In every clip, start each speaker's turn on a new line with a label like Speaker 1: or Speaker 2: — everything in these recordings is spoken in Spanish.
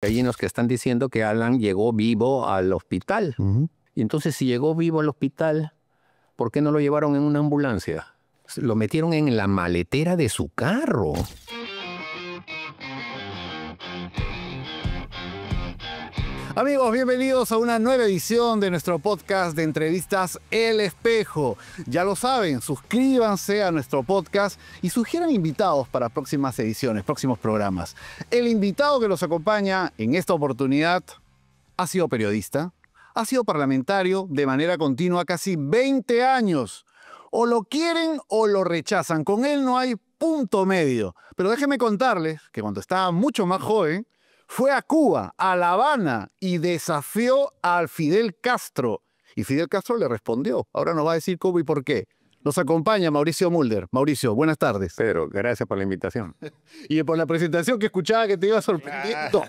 Speaker 1: Hay unos que están diciendo que Alan llegó vivo al hospital. Y entonces, si llegó vivo al hospital, ¿por qué no lo llevaron en una ambulancia? Lo metieron en la maletera de su carro.
Speaker 2: Amigos, bienvenidos a una nueva edición de nuestro podcast de entrevistas El Espejo. Ya lo saben, suscríbanse a nuestro podcast y sugieran invitados para próximas ediciones, próximos programas. El invitado que nos acompaña en esta oportunidad ha sido periodista, ha sido parlamentario de manera continua casi 20 años. O lo quieren o lo rechazan. Con él no hay punto medio. Pero déjenme contarles que cuando estaba mucho más joven, fue a Cuba, a La Habana, y desafió a Fidel Castro. Y Fidel Castro le respondió. Ahora nos va a decir cómo y por qué. Nos acompaña Mauricio Mulder. Mauricio, buenas tardes.
Speaker 1: Pedro, gracias por la invitación.
Speaker 2: Y por la presentación que escuchaba que te iba sorprendiendo.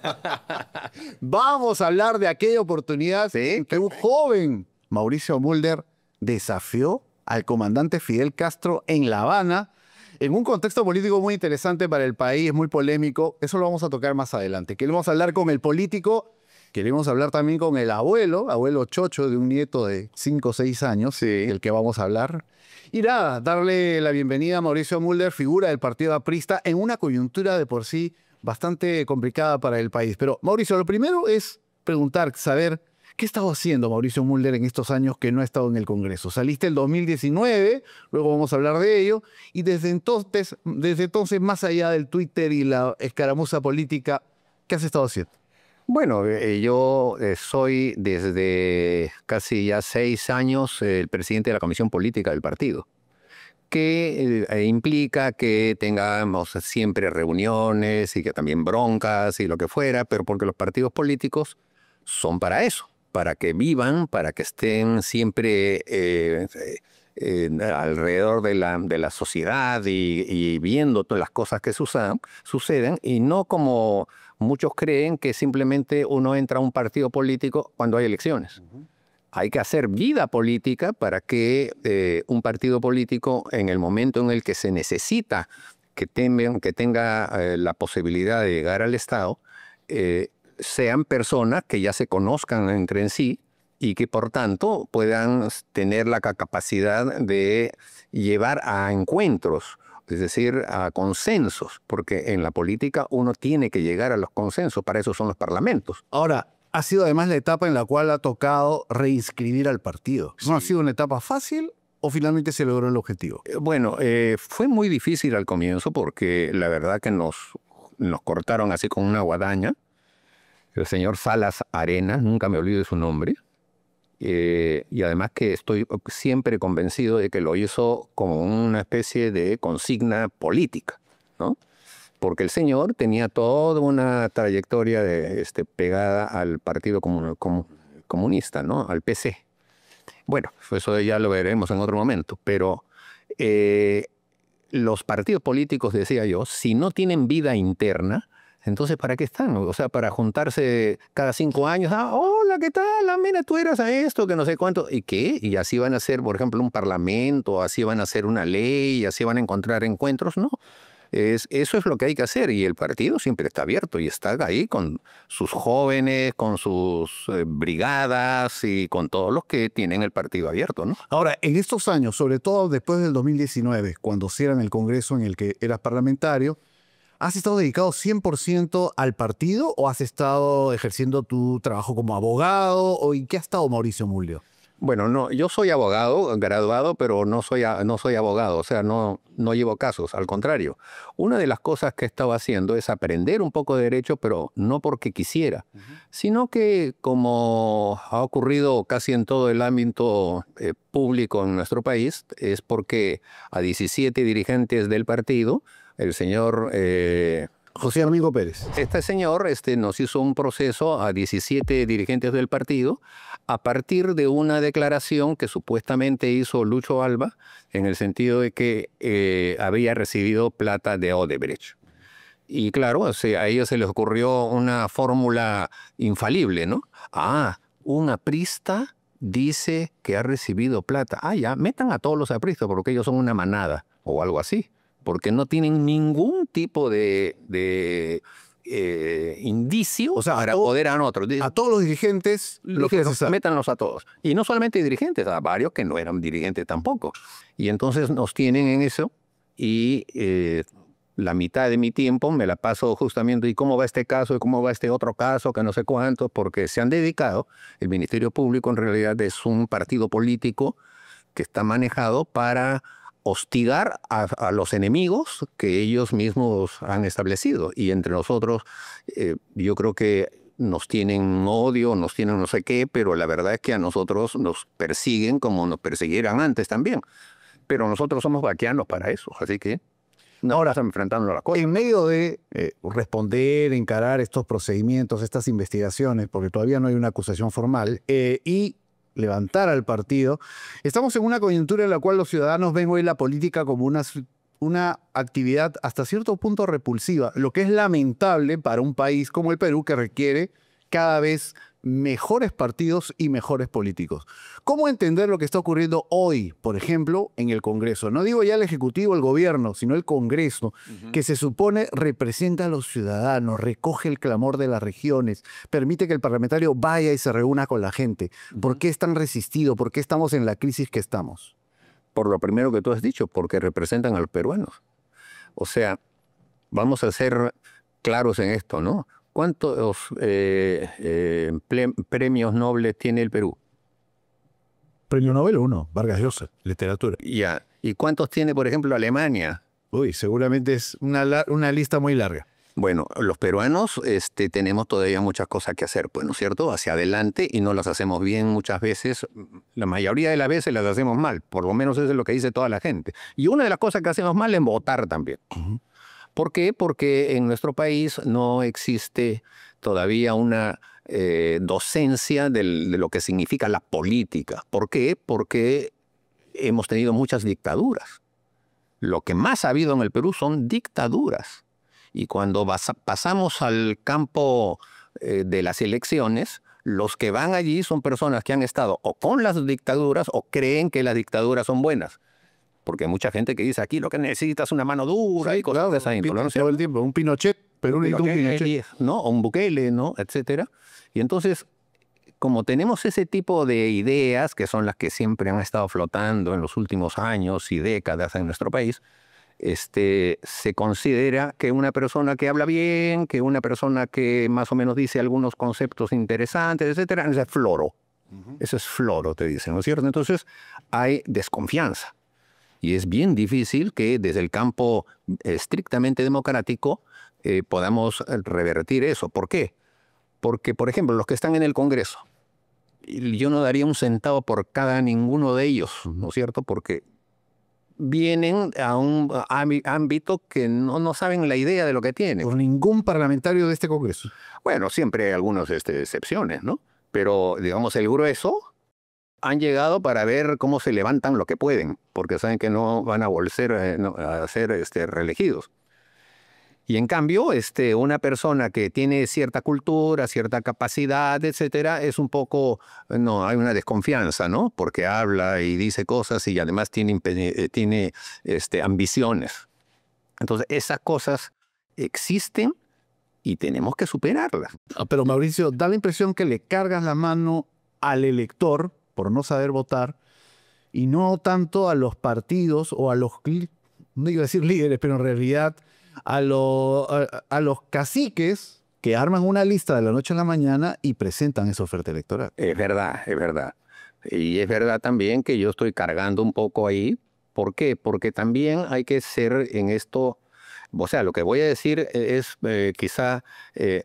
Speaker 2: Vamos a hablar de aquella oportunidad en que un joven Mauricio Mulder desafió al comandante Fidel Castro en La Habana, en un contexto político muy interesante para el país, muy polémico. Eso lo vamos a tocar más adelante. Queremos hablar con el político, queremos hablar también con el abuelo chocho de un nieto de 5 o 6 años, el que vamos a hablar. Y nada, darle la bienvenida a Mauricio Mulder, figura del Partido Aprista, en una coyuntura de por sí bastante complicada para el país. Pero Mauricio, lo primero es preguntar, saber, ¿qué ha estado haciendo Mauricio Mulder en estos años que no ha estado en el Congreso? Saliste en 2019, luego vamos a hablar de ello, y desde entonces, más allá del Twitter y la escaramuza política, ¿qué has estado haciendo?
Speaker 1: Bueno, yo soy desde casi ya 6 años el presidente de la Comisión Política del partido, que implica que tengamos siempre reuniones y que también broncas y lo que fuera, pero porque los partidos políticos son para eso, para que vivan, para que estén siempre alrededor de la sociedad y viendo todas las cosas que suceden, y no como muchos creen que simplemente uno entra a un partido político cuando hay elecciones. Hay que hacer vida política para que un partido político, en el momento en el que se necesita que tenga la posibilidad de llegar al Estado, sean personas que ya se conozcan entre en sí y que por tanto puedan tener la capacidad de llevar a encuentros, es decir, a consensos, porque en la política uno tiene que llegar a los consensos, para eso son los parlamentos.
Speaker 2: Ahora, ha sido además la etapa en la cual ha tocado reinscribir al partido. ¿No ha sido una etapa fácil o finalmente se logró el objetivo?
Speaker 1: Bueno, fue muy difícil al comienzo porque la verdad que nos cortaron así con una guadaña. El señor Salas Arenas, nunca me olvido de su nombre, y además que estoy siempre convencido de que lo hizo como una especie de consigna política, ¿no? Porque el señor tenía toda una trayectoria pegada al Partido Comunista, ¿no? Al PC. Bueno, eso ya lo veremos en otro momento, pero los partidos políticos, decía yo, si no tienen vida interna, entonces, ¿para qué están? O sea, para juntarse cada 5 años. Ah, hola, ¿qué tal? Ah, mira, tú eras a esto, que no sé cuánto. ¿Y qué? Y así van a hacer, por ejemplo, un parlamento, así van a hacer una ley, así van a encontrar encuentros. No, eso es lo que hay que hacer. Y el partido siempre está abierto y está ahí con sus jóvenes, con sus brigadas y con todos los que tienen el partido abierto, ¿no?
Speaker 2: Ahora, en estos años, sobre todo después del 2019, cuando cierran el Congreso en el que eras parlamentario, ¿has estado dedicado 100% al partido o has estado ejerciendo tu trabajo como abogado? ¿O en qué ha estado Mauricio Mulder?
Speaker 1: Bueno, no, yo soy abogado, graduado, pero no soy abogado, o sea, no llevo casos, al contrario. Una de las cosas que he estado haciendo es aprender un poco de derecho, pero no porque quisiera, sino que como ha ocurrido casi en todo el ámbito público en nuestro país, es porque a 17 dirigentes del partido, el señor
Speaker 2: José Armijo Pérez.
Speaker 1: Este señor nos hizo un proceso a 17 dirigentes del partido a partir de una declaración que supuestamente hizo Lucho Alba en el sentido de que había recibido plata de Odebrecht. Y claro, a ellos se les ocurrió una fórmula infalible, ¿no? Ah, un aprista dice que ha recibido plata. Ah, ya, metan a todos los apristas porque ellos son una manada o algo así. Porque no tienen ningún tipo de indicio
Speaker 2: O sea,
Speaker 1: para apoderar a otros.
Speaker 2: A todos los dirigentes los quiere cesar.
Speaker 1: Métanlos a todos. Y no solamente dirigentes, a varios que no eran dirigentes tampoco. Y entonces nos tienen en eso y la mitad de mi tiempo me la paso justamente y cómo va este caso y cómo va este otro caso, que no sé cuánto, porque se han dedicado, el Ministerio Público en realidad es un partido político que está manejado para hostigar a los enemigos que ellos mismos han establecido. Y entre nosotros, yo creo que nos tienen odio, nos tienen no sé qué, pero la verdad es que a nosotros nos persiguen como nos persiguieran antes también. Pero nosotros somos vaquianos para eso, así que ahora estamos enfrentando a la cosa.
Speaker 2: En medio de responder, encarar estos procedimientos, estas investigaciones, porque todavía no hay una acusación formal, y levantar al partido, estamos en una coyuntura en la cual los ciudadanos ven hoy la política como una actividad hasta cierto punto repulsiva, lo que es lamentable para un país como el Perú, que requiere cada vez mejores partidos y mejores políticos. ¿Cómo entender lo que está ocurriendo hoy, por ejemplo, en el Congreso? No digo ya el Ejecutivo, el Gobierno, sino el Congreso, que se supone representa a los ciudadanos, recoge el clamor de las regiones, permite que el parlamentario vaya y se reúna con la gente. ¿Por qué es tan resistido? ¿Por qué estamos en la crisis que estamos?
Speaker 1: Por lo primero que tú has dicho, porque representan a los peruanos. O sea, vamos a ser claros en esto, ¿no? ¿Cuántos premios Nobel tiene el Perú?
Speaker 2: Premio Nobel 1, Vargas Llosa, literatura.
Speaker 1: Ya. ¿Y cuántos tiene, por ejemplo, Alemania?
Speaker 2: Uy, seguramente es una lista muy larga.
Speaker 1: Bueno, los peruanos tenemos todavía muchas cosas que hacer, pues, ¿no es cierto? Hacia adelante y no las hacemos bien muchas veces. La mayoría de las veces las hacemos mal, por lo menos eso es lo que dice toda la gente. Y una de las cosas que hacemos mal es votar también. ¿Por qué? Porque en nuestro país no existe todavía una docencia de lo que significa la política. ¿Por qué? Porque hemos tenido muchas dictaduras. Lo que más ha habido en el Perú son dictaduras. Y cuando pasamos al campo de las elecciones, los que van allí son personas que han estado o con las dictaduras o creen que las dictaduras son buenas. Porque hay mucha gente que dice aquí lo que necesitas es una mano dura y cosas de esa índole, ¿no?
Speaker 2: Todo el tiempo, un Pinochet, Perú necesita un Pinochet.
Speaker 1: ¿No? O un Bukele, ¿no? Etcétera. Y entonces, como tenemos ese tipo de ideas, que son las que siempre han estado flotando en los últimos años y décadas en nuestro país, se considera que una persona que habla bien, que una persona que más o menos dice algunos conceptos interesantes, etcétera, ese es floro. Eso es floro, te dicen, ¿no es cierto? Entonces, hay desconfianza. Y es bien difícil que desde el campo estrictamente democrático podamos revertir eso. ¿Por qué? Porque, por ejemplo, los que están en el Congreso, yo no daría un centavo por cada ninguno de ellos, ¿no es cierto? Porque vienen a un ámbito que no saben la idea de lo que tienen.
Speaker 2: Por ningún parlamentario de este Congreso.
Speaker 1: Bueno, siempre hay algunas excepciones, ¿no? Pero, digamos, el grueso han llegado para ver cómo se levantan lo que pueden, porque saben que no van a volver a ser reelegidos. Y en cambio, una persona que tiene cierta cultura, cierta capacidad, etcétera, es un poco, no, hay una desconfianza, ¿no? Porque habla y dice cosas y además tiene ambiciones. Entonces, esas cosas existen y tenemos que superarlas.
Speaker 2: Pero Mauricio, da la impresión que le cargas la mano al elector por no saber votar y no tanto a los partidos o a los, no iba a decir líderes, pero en realidad a los caciques que arman una lista de la noche a la mañana y presentan esa oferta electoral.
Speaker 1: Es verdad, es verdad. Y es verdad también que yo estoy cargando un poco ahí. ¿Por qué? Porque también hay que ser en esto, o sea, lo que voy a decir es quizá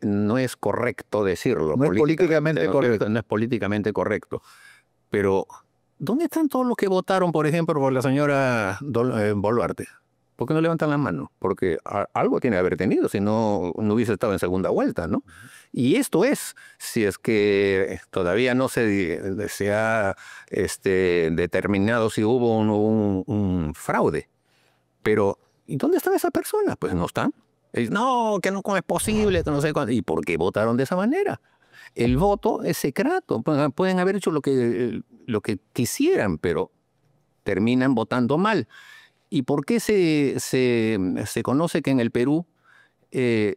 Speaker 1: no es correcto decirlo.
Speaker 2: No es políticamente correcto.
Speaker 1: No es políticamente correcto. Pero, ¿dónde están todos los que votaron, por ejemplo, por la señora Boluarte? ¿Por qué no levantan la mano? Porque algo tiene que haber tenido, si no, no hubiese estado en segunda vuelta, ¿no? Y esto es, si es que todavía no se ha determinado si hubo un fraude. Pero, ¿y dónde están esas personas? Pues no están. No, que no es posible, que no sé cuándo. ¿Y por qué votaron de esa manera? El voto es secreto. Pueden haber hecho lo que quisieran, pero terminan votando mal. ¿Y por qué se conoce que en el Perú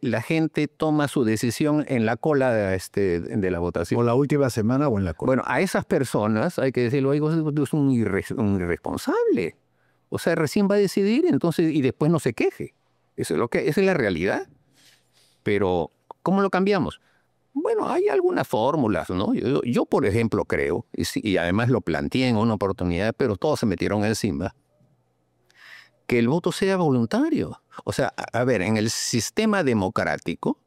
Speaker 1: la gente toma su decisión en la cola de la votación.
Speaker 2: O la última semana o en la cola.
Speaker 1: Bueno, a esas personas hay que decirlo, oiga, es un irresponsable. O sea, recién va a decidir, entonces, y después no se queje. Eso es esa es la realidad. Pero, ¿cómo lo cambiamos? Bueno, hay algunas fórmulas, ¿no? Yo, por ejemplo, creo, y además lo planteé en una oportunidad, pero todos se metieron encima, que el voto sea voluntario. O sea, a ver, en el sistema democrático,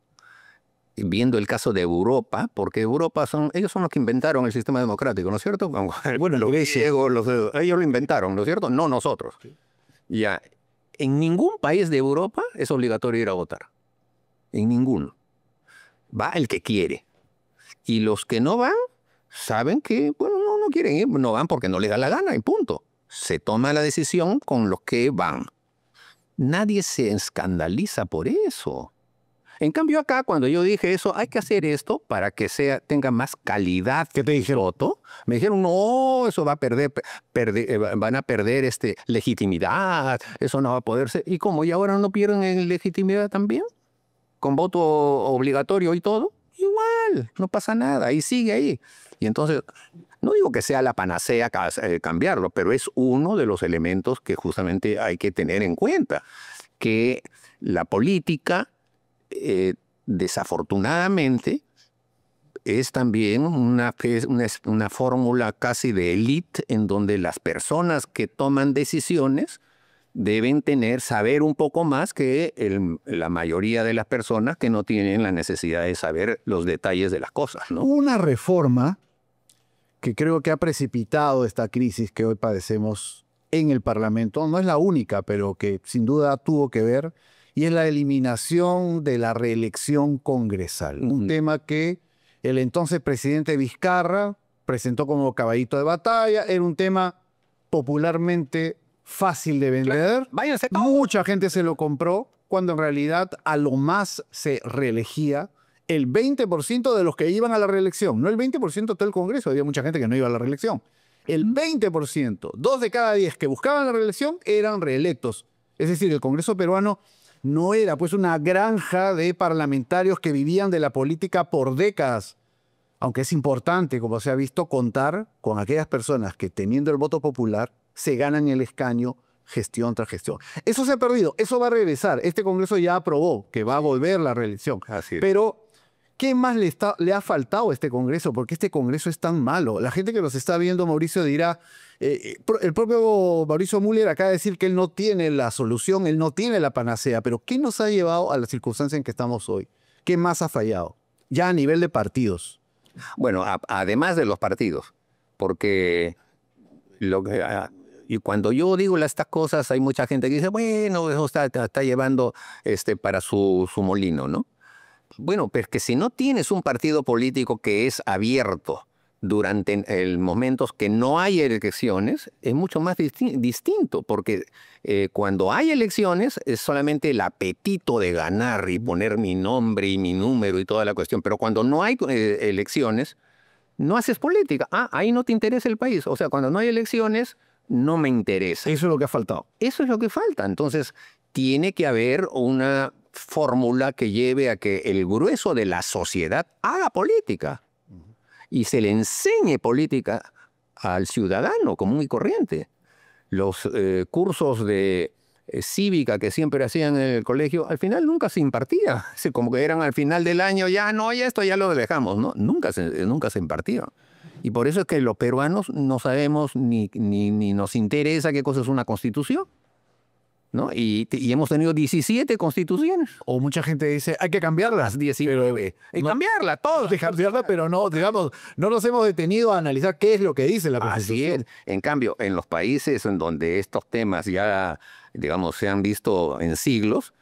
Speaker 1: viendo el caso de Europa, porque Europa ellos son los que inventaron el sistema democrático, ¿no es cierto? Bueno, los griegos, ellos lo inventaron, ¿no es cierto? No nosotros. Ya, en ningún país de Europa es obligatorio ir a votar. En ninguno. Va el que quiere. Y los que no van, saben que, bueno, no quieren ir, no van porque no les da la gana, y punto. Se toma la decisión con los que van. Nadie se escandaliza por eso. En cambio acá, cuando yo dije eso, hay que hacer esto para que tenga más calidad.
Speaker 2: ¿Qué te dijeron?
Speaker 1: Voto. Me dijeron, no, eso va a van a perder legitimidad, eso no va a poder ser. ¿Y cómo? ¿Y ahora no pierden legitimidad también? ¿Con voto obligatorio y todo? Igual, no pasa nada, y sigue ahí. Y entonces, no digo que sea la panacea cambiarlo, pero es uno de los elementos que justamente hay que tener en cuenta, que la política, desafortunadamente, es también una fórmula casi de élite en donde las personas que toman decisiones deben saber un poco más que la mayoría de las personas que no tienen la necesidad de saber los detalles de las cosas, ¿no?
Speaker 2: Una reforma que creo que ha precipitado esta crisis que hoy padecemos en el Parlamento, no es la única, pero que sin duda tuvo que ver, y es la eliminación de la reelección congresal. Un tema que el entonces presidente Vizcarra presentó como caballito de batalla, era un tema popularmente fácil de vender.
Speaker 1: Váyanse todos.
Speaker 2: Mucha gente se lo compró, cuando en realidad a lo más se reelegía el 20% de los que iban a la reelección. No el 20% de todo el Congreso, había mucha gente que no iba a la reelección. El 20%, 2 de cada 10 que buscaban la reelección eran reelectos. Es decir, el Congreso peruano no era pues una granja de parlamentarios que vivían de la política por décadas. Aunque es importante, como se ha visto, contar con aquellas personas que, teniendo el voto popular, se ganan el escaño gestión tras gestión. Eso se ha perdido, eso va a regresar. Este Congreso ya aprobó que va a volver la reelección.
Speaker 1: Así es.
Speaker 2: Pero, ¿qué más le ha faltado a este Congreso? Porque este Congreso es tan malo. La gente que nos está viendo, Mauricio, dirá, el propio Mauricio Müller acaba de decir que él no tiene la solución, él no tiene la panacea, pero ¿qué nos ha llevado a la circunstancia en que estamos hoy? ¿Qué más ha fallado? Ya a nivel de partidos.
Speaker 1: Bueno, además de los partidos, porque y cuando yo digo estas cosas, hay mucha gente que dice, bueno, eso está llevando para su molino, ¿no? Bueno, pero es que si no tienes un partido político que es abierto durante momentos que no hay elecciones, es mucho más distinto, porque cuando hay elecciones es solamente el apetito de ganar y poner mi nombre y mi número y toda la cuestión, pero cuando no hay elecciones, no haces política. Ahí no te interesa el país. O sea, cuando no hay elecciones, no me interesa.
Speaker 2: Eso es lo que ha faltado.
Speaker 1: Eso es lo que falta. Entonces, tiene que haber una fórmula que lleve a que el grueso de la sociedad haga política y se le enseñe política al ciudadano común y corriente. Los cursos de cívica que siempre hacían en el colegio, al final nunca se impartía. Como que eran al final del año, ya no, ya esto ya lo dejamos, ¿no? Nunca se impartía. Y por eso es que los peruanos no sabemos ni nos interesa qué cosa es una constitución, ¿no? Y hemos tenido 17 constituciones.
Speaker 2: O mucha gente dice, hay que cambiarlas.
Speaker 1: 19. Y cambiarla, todos.
Speaker 2: De cambiarla, pero no, digamos, no nos hemos detenido a analizar qué es lo que dice la Constitución.
Speaker 1: Así es. En cambio, en los países en donde estos temas ya, digamos, se han visto en siglos,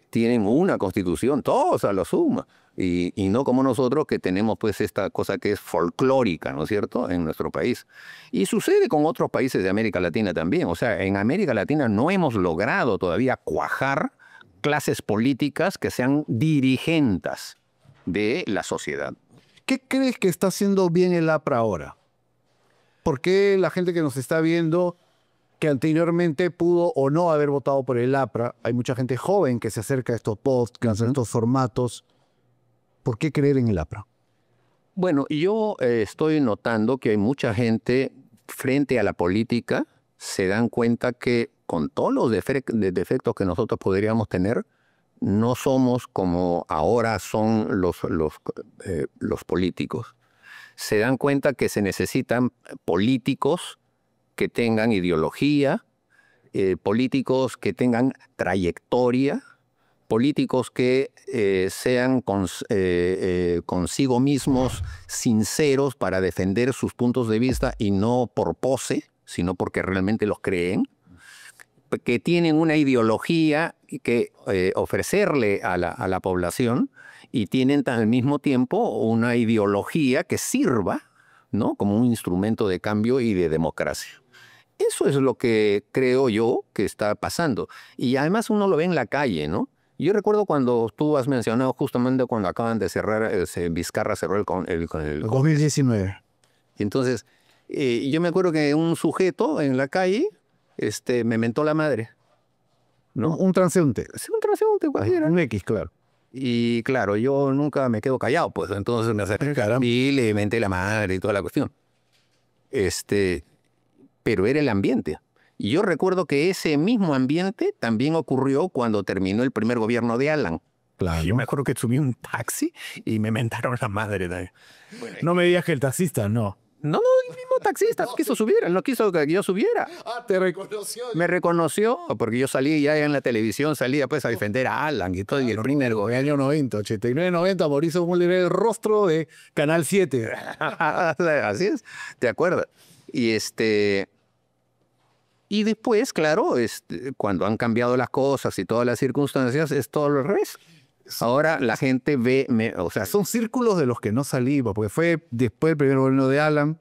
Speaker 1: tienen una constitución, todos a lo suma. Y no como nosotros, que tenemos pues esta cosa que es folclórica, ¿no es cierto?, en nuestro país. Y sucede con otros países de América Latina también. O sea, en América Latina no hemos logrado todavía cuajar clases políticas que sean dirigentes de la sociedad.
Speaker 2: ¿Qué crees que está haciendo bien el APRA ahora? ¿Por qué la gente que nos está viendo que anteriormente pudo o no haber votado por el APRA. Hay mucha gente joven que se acerca a estos podcasts, a estos formatos. ¿Por qué creer en el APRA?
Speaker 1: Bueno, yo estoy notando que hay mucha gente frente a la política se dan cuenta que con todos los defectos que nosotros podríamos tener, no somos como ahora son los políticos. Se dan cuenta que se necesitan políticos que tengan ideología, políticos que tengan trayectoria, políticos que sean consigo mismos sinceros para defender sus puntos de vista y no por pose, sino porque realmente los creen, que tienen una ideología que ofrecerle a la población y tienen al mismo tiempo una ideología que sirva, ¿no?, como un instrumento de cambio y de democracia. Eso es lo que creo yo que está pasando. Y además uno lo ve en la calle, ¿no? Yo recuerdo cuando tú has mencionado justamente cuando acaban de cerrar, Vizcarra cerró el
Speaker 2: 2019.
Speaker 1: Y entonces, yo me acuerdo que un sujeto en la calle me mentó la madre, ¿no?
Speaker 2: Un transeúnte.
Speaker 1: Sí, un transeúnte cualquiera.
Speaker 2: Un X, claro.
Speaker 1: Y claro, yo nunca me quedo callado, pues entonces me acerqué y le menté la madre y toda la cuestión. Pero era el ambiente. Y yo recuerdo que ese mismo ambiente también ocurrió cuando terminó el primer gobierno de Alan.
Speaker 2: Claro.
Speaker 3: Yo me acuerdo que subí un taxi y me mentaron la madre también.
Speaker 1: Bueno,
Speaker 3: No me digas que el taxista, no.
Speaker 1: no, el mismo taxista no quiso subir, él no quiso que yo subiera.
Speaker 2: Ah, te reconoció.
Speaker 1: Me reconoció porque yo salí ya en la televisión, salía pues a defender a Alan y todo, y el primer
Speaker 2: En el
Speaker 1: gobierno.
Speaker 2: año 90, 89, 90, Mauricio Mulder era el rostro de Canal 7.
Speaker 1: Así es, ¿te acuerdas? Y después, claro, cuando han cambiado las cosas y todas las circunstancias, es todo al revés. Ahora la gente ve, o sea,
Speaker 2: Son círculos de los que no salimos, porque fue después del primer gobierno de Alan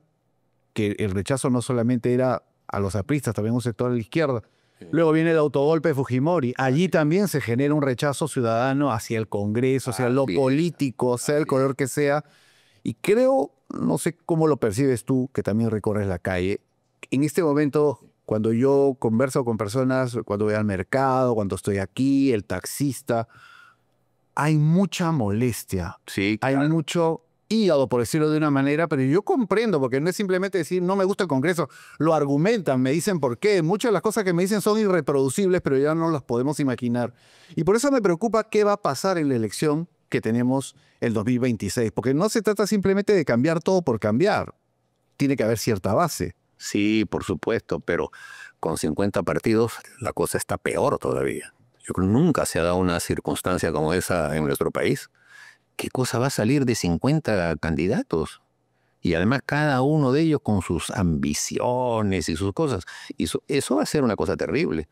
Speaker 2: que el rechazo no solamente era a los apristas, también un sector de la izquierda. Luego viene el autogolpe de Fujimori. Allí también se genera un rechazo ciudadano hacia el Congreso, hacia lo político, sea el color que sea. Y creo, no sé cómo lo percibes tú, que también recorres la calle, en este momento, cuando yo converso con personas, cuando voy al mercado, cuando estoy aquí, el taxista, hay mucha molestia.
Speaker 1: sí,
Speaker 2: Hay mucho hígado, por decirlo de una manera, pero yo comprendo, porque no es simplemente decir no me gusta el Congreso, lo argumentan, me dicen por qué. Muchas de las cosas que me dicen son irreproducibles, pero ya no las podemos imaginar. Y por eso me preocupa qué va a pasar en la elección que tenemos el 2026, porque no se trata simplemente de cambiar todo por cambiar. Tiene que haber cierta base.
Speaker 1: sí, por supuesto, pero con 50 partidos la cosa está peor todavía. Yo creo que nunca se ha dado una circunstancia como esa en nuestro país. ¿Qué cosa va a salir de 50 candidatos? Y además cada uno de ellos con sus ambiciones y sus cosas. Y eso va a ser una cosa terrible.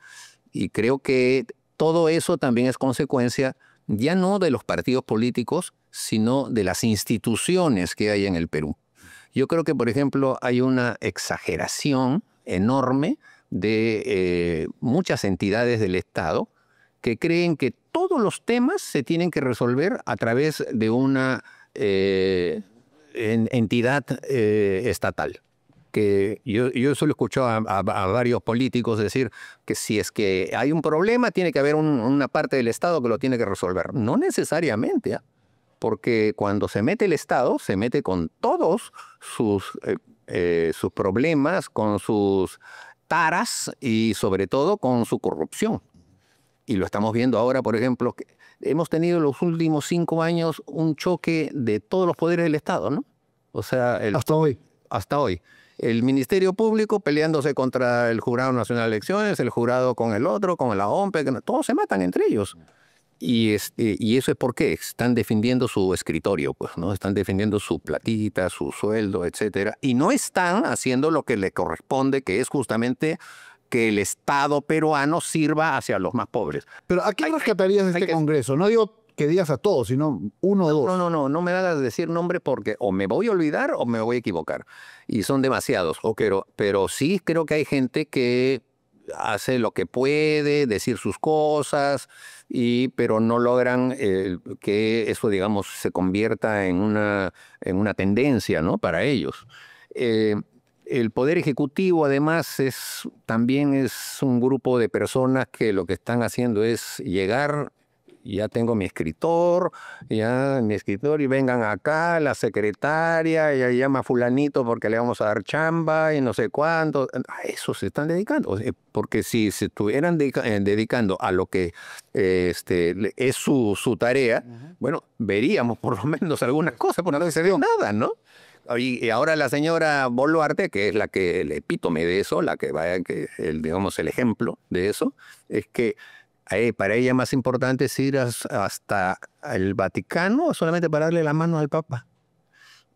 Speaker 1: Y creo que todo eso también es consecuencia ya no de los partidos políticos, sino de las instituciones que hay en el Perú. Yo creo que, por ejemplo, hay una exageración enorme de muchas entidades del Estado que creen que todos los temas se tienen que resolver a través de una entidad estatal. Que yo eso lo he escuchado a varios políticos decir que si es que hay un problema tiene que haber una parte del Estado que lo tiene que resolver. No necesariamente, ¿eh? Porque cuando se mete el Estado, se mete con todos sus problemas, con sus taras y sobre todo con su corrupción. Y lo estamos viendo ahora, por ejemplo, que hemos tenido en los últimos 5 años un choque de todos los poderes del Estado, ¿no? O sea,
Speaker 2: Hasta hoy.
Speaker 1: hasta hoy. El Ministerio Público peleándose contra el Jurado Nacional de Elecciones, el jurado con el otro, con la OMPE, todos se matan entre ellos. Y eso es porque están defendiendo su escritorio, pues, ¿no? Están defendiendo su platita, su sueldo, etcétera. Y no están haciendo lo que le corresponde, que es justamente que el Estado peruano sirva hacia los más pobres.
Speaker 2: Pero ¿a quién rescatarías de este Congreso? No digo que digas a todos, sino uno o dos.
Speaker 1: No me hagas decir nombre porque o me voy a olvidar o me voy a equivocar. Y son demasiados. Pero sí creo que hay gente que hace lo que puede, decir sus cosas, pero no logran que eso, digamos, se convierta en una tendencia, ¿no?, para ellos. El Poder Ejecutivo, además, también es un grupo de personas que lo que están haciendo es llegar, ya tengo mi escritor, y vengan acá, la secretaria, ya llama a fulanito porque le vamos a dar chamba y no sé cuánto. A eso se están dedicando. Porque si se estuvieran dedicando a lo que es su tarea, bueno, veríamos por lo menos algunas cosas, porque no se dio nada, ¿no? Y ahora la señora Boluarte, que es el epítome de eso, digamos, el ejemplo de eso, es que para ella más importante es ir hasta el Vaticano solamente para darle la mano al Papa.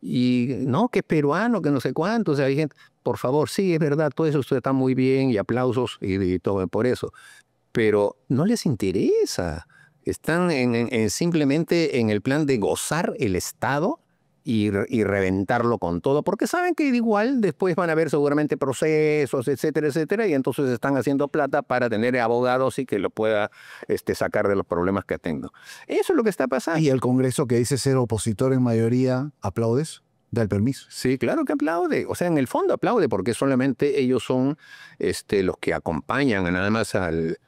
Speaker 1: Y no, que es peruano, que no sé cuánto. O sea, hay gente, por favor, sí, es verdad, todo eso está muy bien y aplausos y todo por eso. Pero no les interesa. Están simplemente en el plan de gozar el Estado y reventarlo con todo, porque saben que igual después van a haber seguramente procesos, etcétera, etcétera, y entonces están haciendo plata para tener abogados y que lo pueda sacar de los problemas que tengo. Eso es lo que está pasando.
Speaker 2: ¿Y el Congreso, que dice ser opositor en mayoría, aplaudes? ¿Da el permiso?
Speaker 1: Sí, claro que aplaude. O sea, en el fondo aplaude porque solamente ellos son los que acompañan nada más al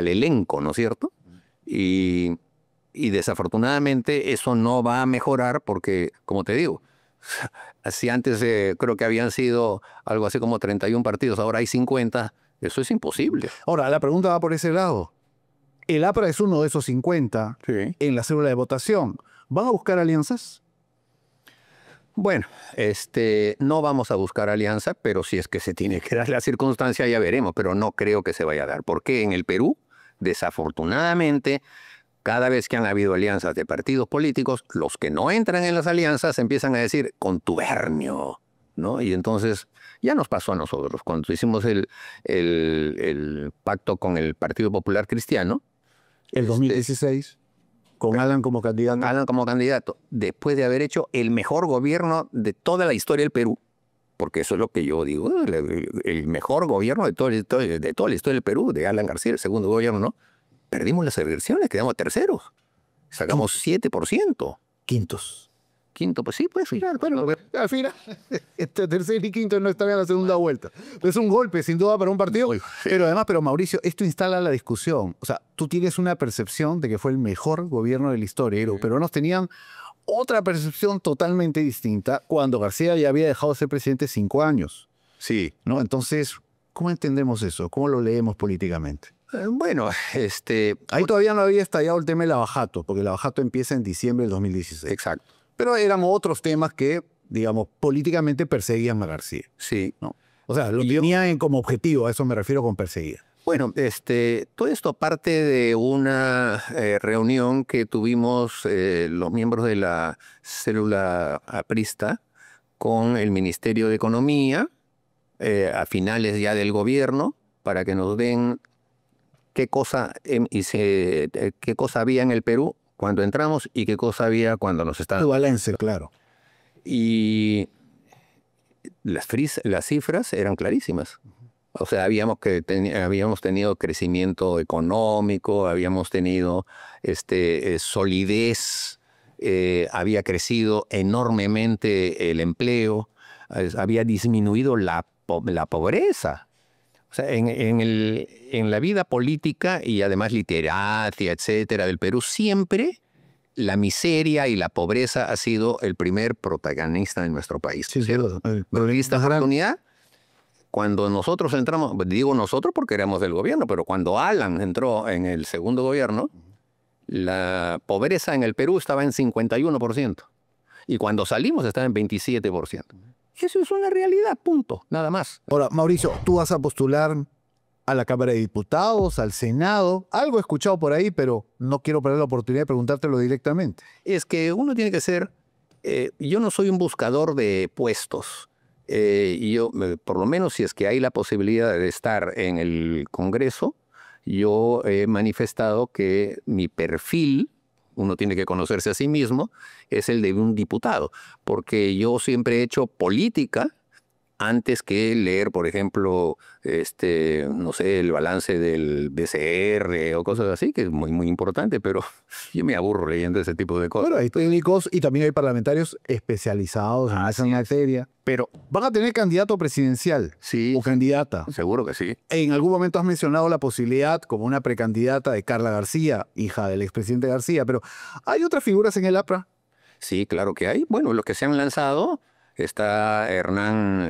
Speaker 1: elenco, ¿no es cierto? Y desafortunadamente eso no va a mejorar porque, como te digo, si antes creo que habían sido algo así como 31 partidos, ahora hay 50, eso es imposible.
Speaker 2: Ahora, la pregunta va por ese lado. El APRA es uno de esos 50 en la célula de votación. ¿Van a buscar alianzas?
Speaker 1: Bueno, no vamos a buscar alianza, pero si es que se tiene que dar la circunstancia ya veremos, pero no creo que se vaya a dar. Porque en el Perú, desafortunadamente, cada vez que han habido alianzas de partidos políticos, los que no entran en las alianzas empiezan a decir contubernio, ¿no? Y entonces ya nos pasó a nosotros. Cuando hicimos el pacto con el Partido Popular Cristiano.
Speaker 2: El 2016, con Alan como candidato.
Speaker 1: Alan como candidato, después de haber hecho el mejor gobierno de toda la historia del Perú, porque eso es lo que yo digo, el mejor gobierno de toda la historia del Perú, de Alan García, el segundo gobierno, ¿no? Perdimos las elecciones, quedamos terceros. Sacamos 7%. Quinto, pues sí, pues final. Bueno,
Speaker 2: al final, tercer y quinto no está bien la segunda vuelta. Es un golpe, sin duda, para un partido. Pero además, Mauricio, esto instala la discusión. O sea, tú tienes una percepción de que fue el mejor gobierno de la historia. Los peruanos tenían otra percepción totalmente distinta cuando García ya había dejado de ser presidente 5 años.
Speaker 1: Sí.
Speaker 2: ¿No? Entonces, ¿cómo entendemos eso? ¿Cómo lo leemos políticamente?
Speaker 1: Bueno,
Speaker 2: ahí todavía no había estallado el tema del lavajato, porque el lavajato empieza en diciembre del 2016.
Speaker 1: Exacto.
Speaker 2: Pero eran otros temas que, digamos, políticamente perseguían a García.
Speaker 1: Sí.
Speaker 2: ¿No? O sea, lo tenían como objetivo, a eso me refiero con perseguir.
Speaker 1: Bueno, todo esto parte de una reunión que tuvimos los miembros de la célula aprista con el Ministerio de Economía a finales ya del gobierno para que nos den qué cosa había en el Perú cuando entramos y qué cosa había cuando nos estaban...
Speaker 2: Tu balance, claro.
Speaker 1: Y las cifras eran clarísimas. O sea, habíamos tenido crecimiento económico, habíamos tenido solidez, había crecido enormemente el empleo, había disminuido la pobreza. O sea, en la vida política y además literaria, etcétera, del Perú, siempre la miseria y la pobreza ha sido el primer protagonista en nuestro país.
Speaker 2: Sí,
Speaker 1: ¿cierto? Pero esta oportunidad, cuando nosotros entramos, digo nosotros porque éramos del gobierno, pero cuando Alan entró en el segundo gobierno, la pobreza en el Perú estaba en 51%. Y cuando salimos estaba en 27%. Eso es una realidad, punto, nada más.
Speaker 2: Ahora, Mauricio, tú vas a postular a la Cámara de Diputados, al Senado. Algo he escuchado por ahí, pero no quiero perder la oportunidad de preguntártelo directamente.
Speaker 1: Es que uno tiene que ser... yo no soy un buscador de puestos. Por lo menos si es que hay la posibilidad de estar en el Congreso, yo he manifestado que mi perfil, uno tiene que conocerse a sí mismo, es el de un diputado. Porque yo siempre he hecho política antes que leer, por ejemplo, no sé, el balance del BCR o cosas así, que es muy, muy importante, pero yo me aburro leyendo ese tipo de cosas.
Speaker 2: Bueno, hay técnicos y también hay parlamentarios especializados en esa materia.
Speaker 1: Pero
Speaker 2: ¿Van a tener candidato presidencial
Speaker 1: sí,
Speaker 2: o candidata?
Speaker 1: seguro que sí.
Speaker 2: En algún momento has mencionado la posibilidad como una precandidata de Carla García, hija del expresidente García, pero ¿hay otras figuras en el APRA?
Speaker 1: Sí, claro que hay. Bueno, los que se han lanzado, está Hernán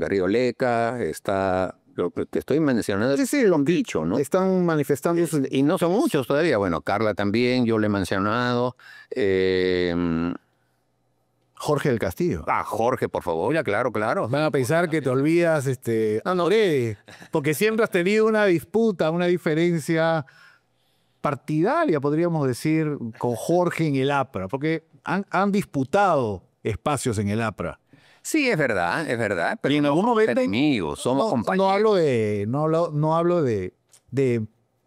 Speaker 1: Garrido Leca, está lo que te estoy mencionando,
Speaker 2: Sí,
Speaker 1: lo han dicho, ¿no?
Speaker 2: Están manifestando
Speaker 1: Y no son muchos todavía. Bueno, Carla también, yo le he mencionado.
Speaker 2: Jorge del Castillo.
Speaker 1: Jorge, por favor, ya, claro, claro.
Speaker 2: Van a pensar que te olvidas,
Speaker 1: No.
Speaker 2: porque siempre has tenido una disputa, una diferencia partidaria, podríamos decir, con Jorge en el APRA, porque han disputado espacios en el APRA.
Speaker 1: Sí, es verdad. Pero
Speaker 2: Y en algún momento
Speaker 1: amigos, somos compañeros.
Speaker 2: no hablo de,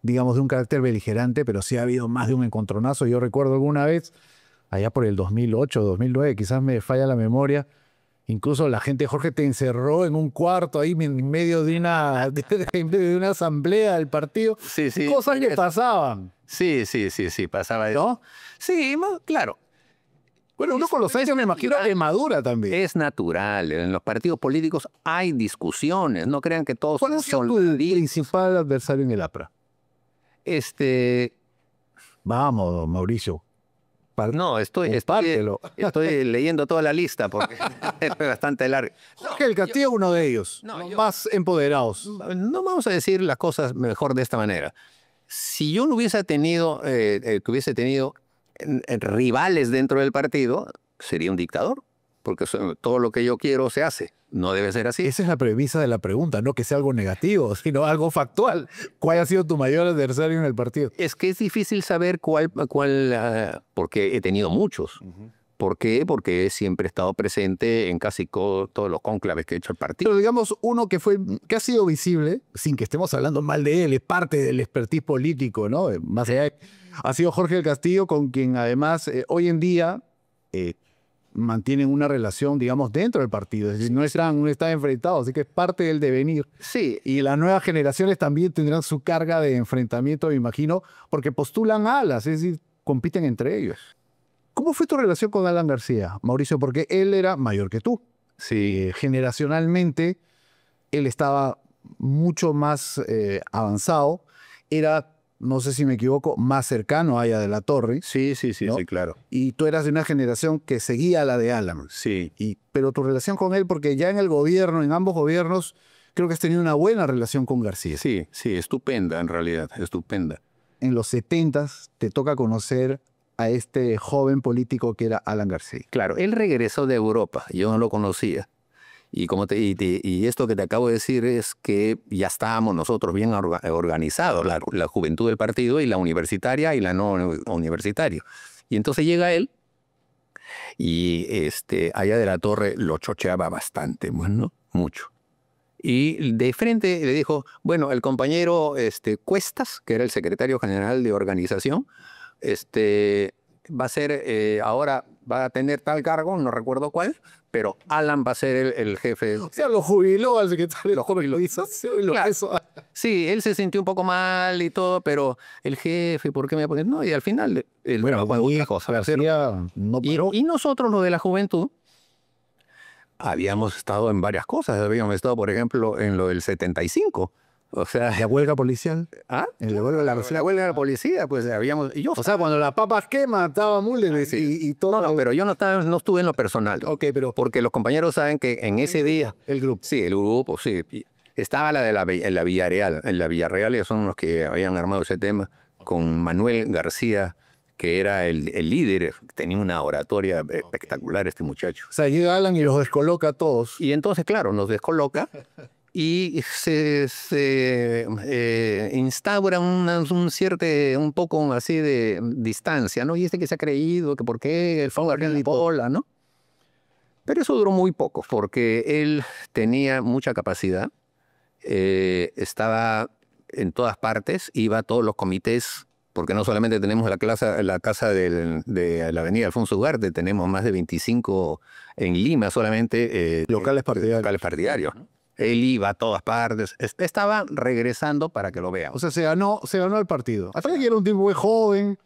Speaker 2: digamos, de un carácter beligerante, pero sí ha habido más de un encontronazo. Yo recuerdo alguna vez, allá por el 2008, 2009, quizás me falla la memoria, incluso la gente de Jorge te encerró en un cuarto ahí en medio de una asamblea del partido.
Speaker 1: Sí.
Speaker 2: Cosas que pasaban.
Speaker 1: Sí, pasaba eso.
Speaker 2: ¿No?
Speaker 1: Sí, claro.
Speaker 2: Bueno, uno con los años me imagino que madura también.
Speaker 1: Es natural. En los partidos políticos hay discusiones. No crean que todos
Speaker 2: ¿Cuál ha sido
Speaker 1: son
Speaker 2: tu principal adversario en el APRA? Vamos, Mauricio.
Speaker 1: No, estoy leyendo toda la lista porque es bastante larga.
Speaker 2: Jorge del Castillo es uno de ellos, los más empoderados.
Speaker 1: No vamos a decir las cosas mejor de esta manera. Si yo no hubiese tenido, rivales dentro del partido, sería un dictador, porque todo lo que yo quiero se hace. No debe ser así.
Speaker 2: Esa es la premisa de la pregunta, no que sea algo negativo, sino algo factual. ¿Cuál ha sido tu mayor adversario en el partido?
Speaker 1: Es que es difícil saber cuál porque he tenido muchos. ¿Por qué? Porque siempre he estado presente en casi todos los cónclaves que ha hecho el partido.
Speaker 2: Pero digamos, uno que ha sido visible, sin que estemos hablando mal de él, es parte del expertise político, ¿no? Más allá, ha sido Jorge del Castillo, con quien además hoy en día mantienen una relación, digamos, dentro del partido. Es decir, no están enfrentados, así que es parte del devenir.
Speaker 1: Sí.
Speaker 2: Y las nuevas generaciones también tendrán su carga de enfrentamiento, me imagino, porque postulan alas, es decir, compiten entre ellos. ¿Cómo fue tu relación con Alan García, Mauricio? Porque él era mayor que tú.
Speaker 1: Sí.
Speaker 2: Generacionalmente, él estaba mucho más avanzado. Era, no sé si me equivoco, más cercano a Aya de la Torre.
Speaker 1: Sí,
Speaker 2: ¿no?
Speaker 1: sí, claro.
Speaker 2: Y tú eras de una generación que seguía a la de Alan.
Speaker 1: Sí.
Speaker 2: Pero tu relación con él, porque ya en el gobierno, en ambos gobiernos, creo que has tenido una buena relación con García.
Speaker 1: Sí, estupenda en realidad, estupenda.
Speaker 2: En los 70s te toca conocer a este joven político que era Alan García.
Speaker 1: Claro, él regresó de Europa, yo no lo conocía. Y esto que te acabo de decir es que ya estábamos nosotros bien organizados, la juventud del partido y la universitaria y la no universitaria. Y entonces llega él y Aya de la Torre lo chocheaba bastante, bueno, mucho. Y de frente le dijo, bueno, el compañero Cuestas, que era el secretario general de organización, va a ser, ahora va a tener tal cargo, no recuerdo cuál, pero Alan va a ser el jefe.
Speaker 2: O sea, lo jubiló al secretario de organización.
Speaker 1: Claro. Sí, él se sintió un poco mal y todo, pero el jefe, ¿por qué me ponen? No, y al final, otra cosa. Y nosotros, lo de la juventud, habíamos estado en varias cosas. Habíamos estado, por ejemplo, en lo del 75. O sea,
Speaker 2: ¿la huelga policial?
Speaker 1: ¿Ah?
Speaker 2: La huelga de la policía, pues habíamos...
Speaker 1: O sea, cuando la papas quema, estaba Mulder y todo.
Speaker 2: No, pero yo no estuve en lo personal.
Speaker 1: Ok, pero...
Speaker 2: Porque los compañeros saben que en ese día...
Speaker 1: El grupo.
Speaker 2: Sí, el grupo, sí. Estaba la de la Villarreal. En la Villarreal ellos son los que habían armado ese tema con Manuel García, que era el líder. Tenía una oratoria espectacular este muchacho.
Speaker 1: O sea, llega Alan y los descoloca a todos.
Speaker 2: Y entonces, claro, nos descoloca... Y se instaura un poco así de distancia, ¿no? Y que se ha creído que por qué el Fondo de Pola, ¿no? Pero eso duró muy poco, porque él tenía mucha capacidad, estaba en todas partes, iba a todos los comités
Speaker 1: porque no solamente tenemos la casa de la avenida Alfonso Ugarte, tenemos más de 25 en Lima solamente.
Speaker 2: Locales partidarios.
Speaker 1: Locales partidarios, ¿no? Él iba a todas partes. Estaba regresando para que lo veamos.
Speaker 2: O sea, se ganó el partido. Aparte que era un tipo muy joven,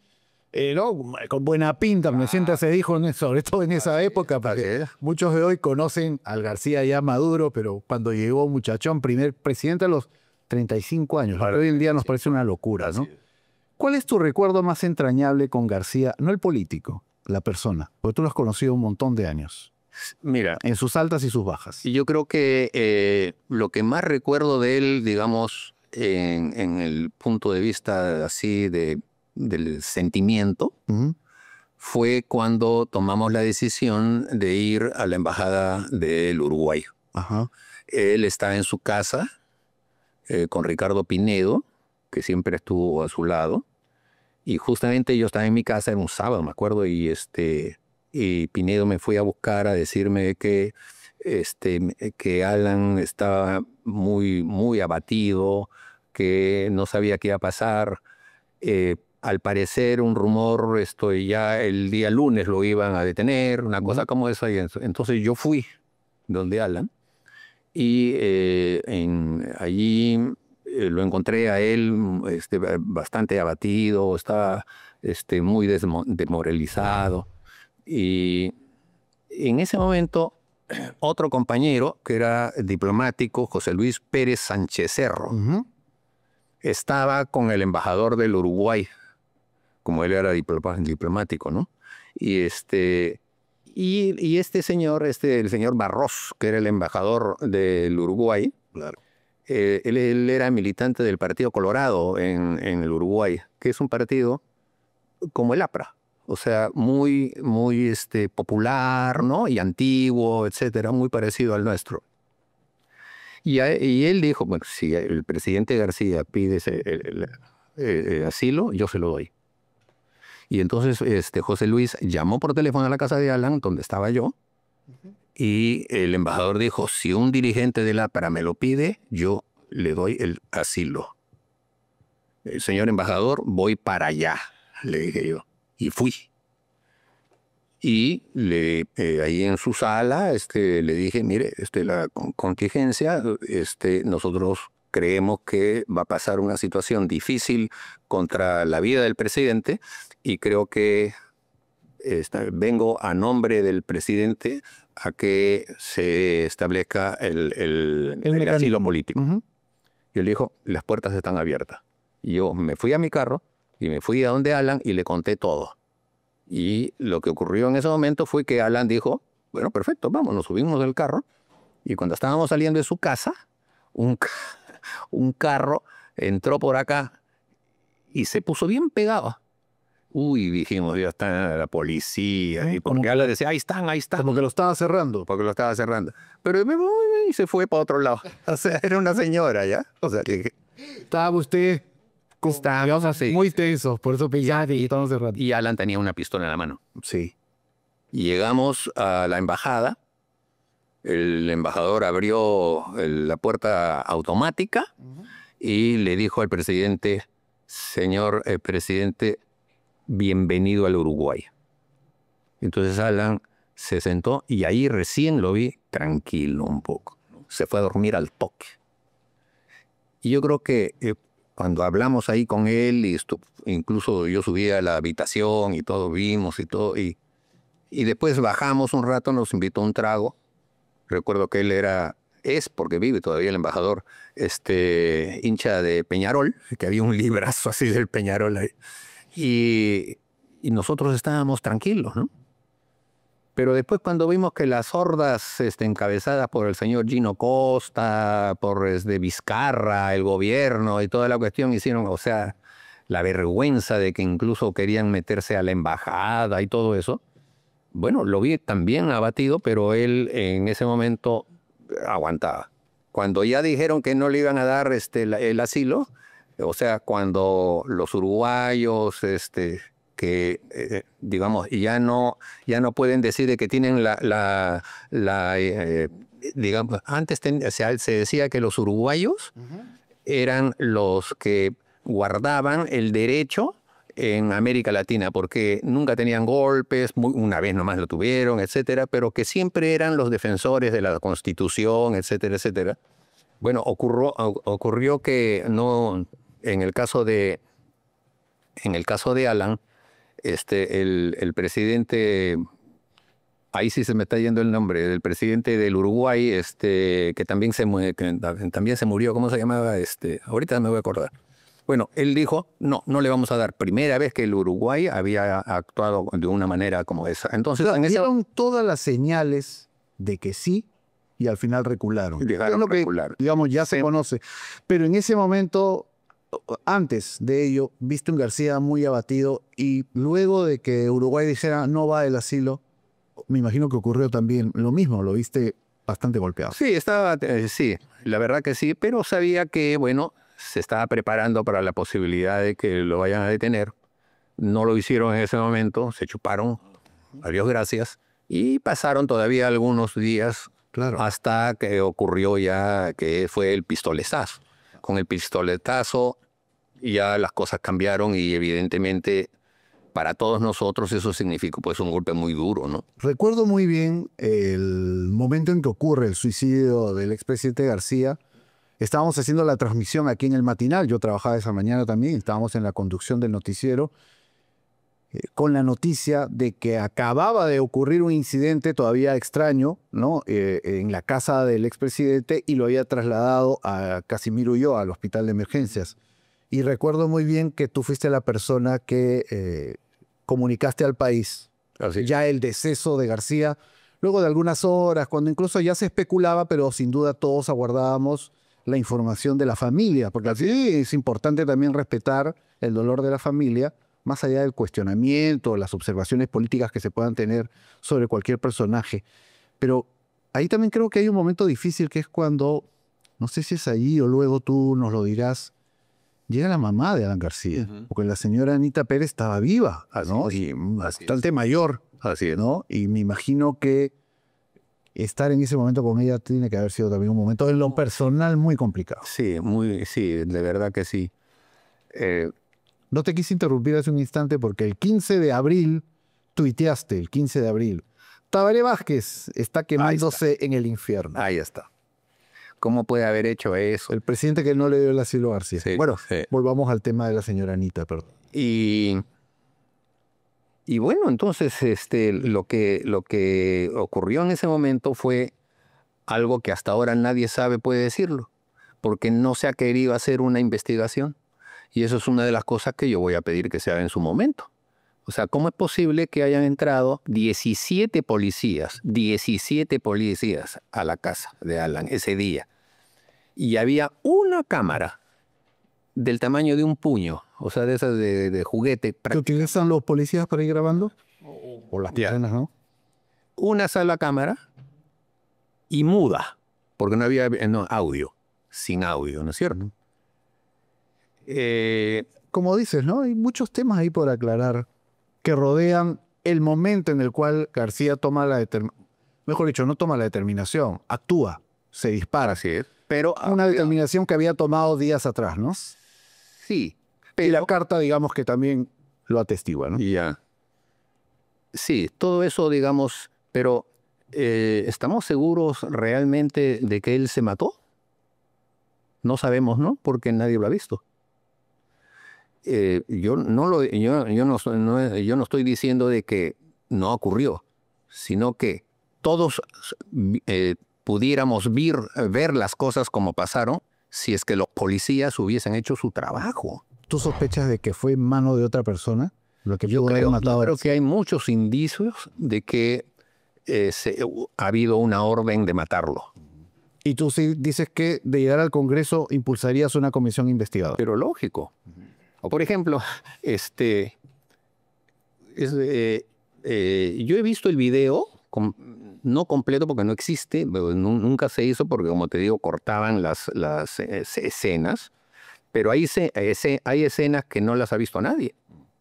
Speaker 2: ¿no? Con buena pinta, me sienta, se dijo, sobre todo en esa época, porque muchos de hoy conocen al García ya maduro, pero cuando llegó muchachón, primer presidente a los 35 años. Hoy en día nos parece una locura, ¿no? ¿Cuál es tu recuerdo más entrañable con García? No el político, la persona, porque tú lo has conocido un montón de años.
Speaker 1: Mira,
Speaker 2: en sus altas y sus bajas.
Speaker 1: yo creo que lo que más recuerdo de él, digamos, en el punto de vista así del sentimiento, fue cuando tomamos la decisión de ir a la embajada del Uruguay.
Speaker 2: Ajá.
Speaker 1: Él está en su casa con Ricardo Pinedo, que siempre estuvo a su lado, y justamente yo estaba en mi casa, era un sábado, me acuerdo, y Pinedo me fue a buscar a decirme que Alan estaba muy, muy abatido, que no sabía qué iba a pasar. Al parecer, un rumor, ya el día lunes lo iban a detener, una cosa como esa. Y entonces yo fui donde Alan y allí lo encontré a él bastante abatido, estaba muy desmoralizado. Y en ese momento, otro compañero, que era diplomático, José Luis Pérez Sánchez Cerro, estaba con el embajador del Uruguay, como él era diplomático, ¿no? Y este señor, el señor Barros, que era el embajador del Uruguay, claro. Él era militante del Partido Colorado en el Uruguay, que es un partido como el APRA. O sea, muy, muy popular, ¿no? Y antiguo, etcétera, muy parecido al nuestro. Y él dijo, bueno, si el presidente García pide el asilo, yo se lo doy. Y entonces José Luis llamó por teléfono a la casa de Alan, donde estaba yo, y el embajador dijo, si un dirigente de la APRA me lo pide, yo le doy el asilo. El señor embajador, voy para allá, le dije yo. Y fui. Y ahí en su sala le dije, mire, la contingencia, nosotros creemos que va a pasar una situación difícil contra la vida del presidente y creo que vengo a nombre del presidente a que se establezca el asilo político. Y él dijo, las puertas están abiertas. Y yo me fui a mi carro y me fui a donde Alan y le conté todo. Y lo que ocurrió en ese momento fue que Alan dijo, bueno, perfecto, vamos, nos subimos del carro. Y cuando estábamos saliendo de su casa, un carro entró por acá y se puso bien pegado. Uy, dijimos, ya está la policía. Y porque Alan decía, ahí están, ahí están.
Speaker 2: Como que lo estaba cerrando.
Speaker 1: Porque lo estaba cerrando. Pero y se fue para otro lado. O sea, era una señora, ¿ya? O sea,
Speaker 2: estaba usted...
Speaker 1: Estábamos así.
Speaker 2: Muy tensos, por eso y estamos cerrando.
Speaker 1: Y Alan tenía una pistola en la mano.
Speaker 2: Sí.
Speaker 1: Y llegamos a la embajada. El embajador abrió la puerta automática y le dijo al presidente, señor presidente, bienvenido al Uruguay. Entonces Alan se sentó y ahí recién lo vi tranquilo un poco. Se fue a dormir al toque. Y yo creo que cuando hablamos ahí con él, incluso yo subí a la habitación y todo, vimos y todo, y después bajamos un rato, nos invitó a un trago. Recuerdo que él es porque vive todavía el embajador, hincha de Peñarol, que había un librazo así del Peñarol ahí. Y nosotros estábamos tranquilos, ¿no? Pero después cuando vimos que las hordas encabezadas por el señor Gino Costa, por Vizcarra, el gobierno y toda la cuestión hicieron, o sea, la vergüenza de que incluso querían meterse a la embajada y todo eso, bueno, lo vi también abatido, pero él en ese momento aguantaba. Cuando ya dijeron que no le iban a dar el asilo, o sea, cuando los uruguayos... digamos, ya no pueden decir de que tienen digamos, antes se decía que los uruguayos eran los que guardaban el derecho en América Latina, porque nunca tenían golpes, una vez nomás lo tuvieron, etcétera, pero que siempre eran los defensores de la Constitución, etcétera, etcétera. Bueno, ocurrió que no, en el caso de Alan, el presidente, ahí sí se me está yendo el nombre, el presidente del Uruguay, que también se murió, ¿cómo se llamaba? Ahorita me voy a acordar. Bueno, él dijo, no le vamos a dar. Primera vez que el Uruguay había actuado de una manera como esa. Entonces,
Speaker 2: dieron todas las señales de que sí y al final recularon.
Speaker 1: Dejaron recular.
Speaker 2: Digamos, ya se conoce. Pero en ese momento, antes de ello, viste un García muy abatido y luego de que Uruguay dijera no va el asilo, me imagino que ocurrió también lo mismo, lo viste bastante golpeado.
Speaker 1: Sí, sí, la verdad que sí, pero sabía que, bueno, se estaba preparando para la posibilidad de que lo vayan a detener. No lo hicieron en ese momento, se chuparon, a Dios gracias, y pasaron todavía algunos días hasta que ocurrió ya que fue el pistoletazo. Con el pistoletazo ya las cosas cambiaron y evidentemente para todos nosotros eso significó pues un golpe muy duro, ¿no?
Speaker 2: Recuerdo muy bien el momento en que ocurre el suicidio del expresidente García. Estábamos haciendo la transmisión aquí en el matinal, yo trabajaba esa mañana también, estábamos en la conducción del noticiero, con la noticia de que acababa de ocurrir un incidente todavía extraño, ¿no? En la casa del expresidente y lo había trasladado a Casimiro Ulloa, al hospital de emergencias. Y recuerdo muy bien que tú fuiste la persona que comunicaste al país ya el deceso de García, luego de algunas horas, cuando incluso ya se especulaba, pero sin duda todos aguardábamos la información de la familia, porque así es importante también respetar el dolor de la familia, más allá del cuestionamiento, las observaciones políticas que se puedan tener sobre cualquier personaje. Pero ahí también creo que hay un momento difícil que es cuando, no sé si es allí o luego tú nos lo dirás, llega la mamá de Alan García, porque la señora Anita Pérez estaba viva, ¿no? Y bastante mayor, ¿no? Y me imagino que estar en ese momento con ella tiene que haber sido también un momento en lo personal muy complicado.
Speaker 1: Sí, sí, de verdad que sí.
Speaker 2: No te quise interrumpir hace un instante porque el 15 de abril, tuiteaste, el 15 de abril, Tabaré Vázquez está quemándose en el infierno.
Speaker 1: Ahí está. ¿Cómo puede haber hecho eso?
Speaker 2: El presidente que no le dio el asilo a García.
Speaker 1: Sí,
Speaker 2: bueno,
Speaker 1: sí.
Speaker 2: Volvamos al tema de la señora Anita, perdón.
Speaker 1: Y bueno, entonces lo que ocurrió en ese momento fue algo que hasta ahora nadie puede decirlo, porque no se ha querido hacer una investigación. Y eso es una de las cosas que yo voy a pedir que se haga en su momento. O sea, ¿cómo es posible que hayan entrado 17 policías a la casa de Alan ese día? Y había una cámara del tamaño de un puño, o sea, de esas de juguete.
Speaker 2: ¿Qué utilizan los policías para ir grabando? O las cadenas, ¿no?
Speaker 1: Una sola cámara y muda, porque no había audio, sin audio, ¿no es cierto?
Speaker 2: Como dices, ¿no? Hay muchos temas ahí por aclarar que rodean el momento en el cual García toma la determinación, mejor dicho, no toma la determinación, actúa, se dispara.
Speaker 1: Así es. Pero
Speaker 2: una determinación que había tomado días atrás, ¿no?
Speaker 1: Sí.
Speaker 2: Y la carta, digamos, que también lo atestigua, ¿no?
Speaker 1: Ya. Sí, todo eso, digamos, pero ¿estamos seguros realmente de que él se mató? No sabemos, ¿no? Porque nadie lo ha visto. Yo no estoy diciendo de que no ocurrió, sino que todos pudiéramos ver las cosas como pasaron si es que los policías hubiesen hecho su trabajo.
Speaker 2: ¿Tú sospechas de que fue en mano de otra persona? Lo que
Speaker 1: yo creo que hay muchos indicios de que ha habido una orden de matarlo.
Speaker 2: Y tú sí dices que de llegar al Congreso impulsarías una comisión investigadora.
Speaker 1: Pero lógico. O por ejemplo, yo he visto el video, no completo porque no existe, nunca se hizo porque, como te digo, cortaban las escenas, pero hay escenas que no las ha visto nadie.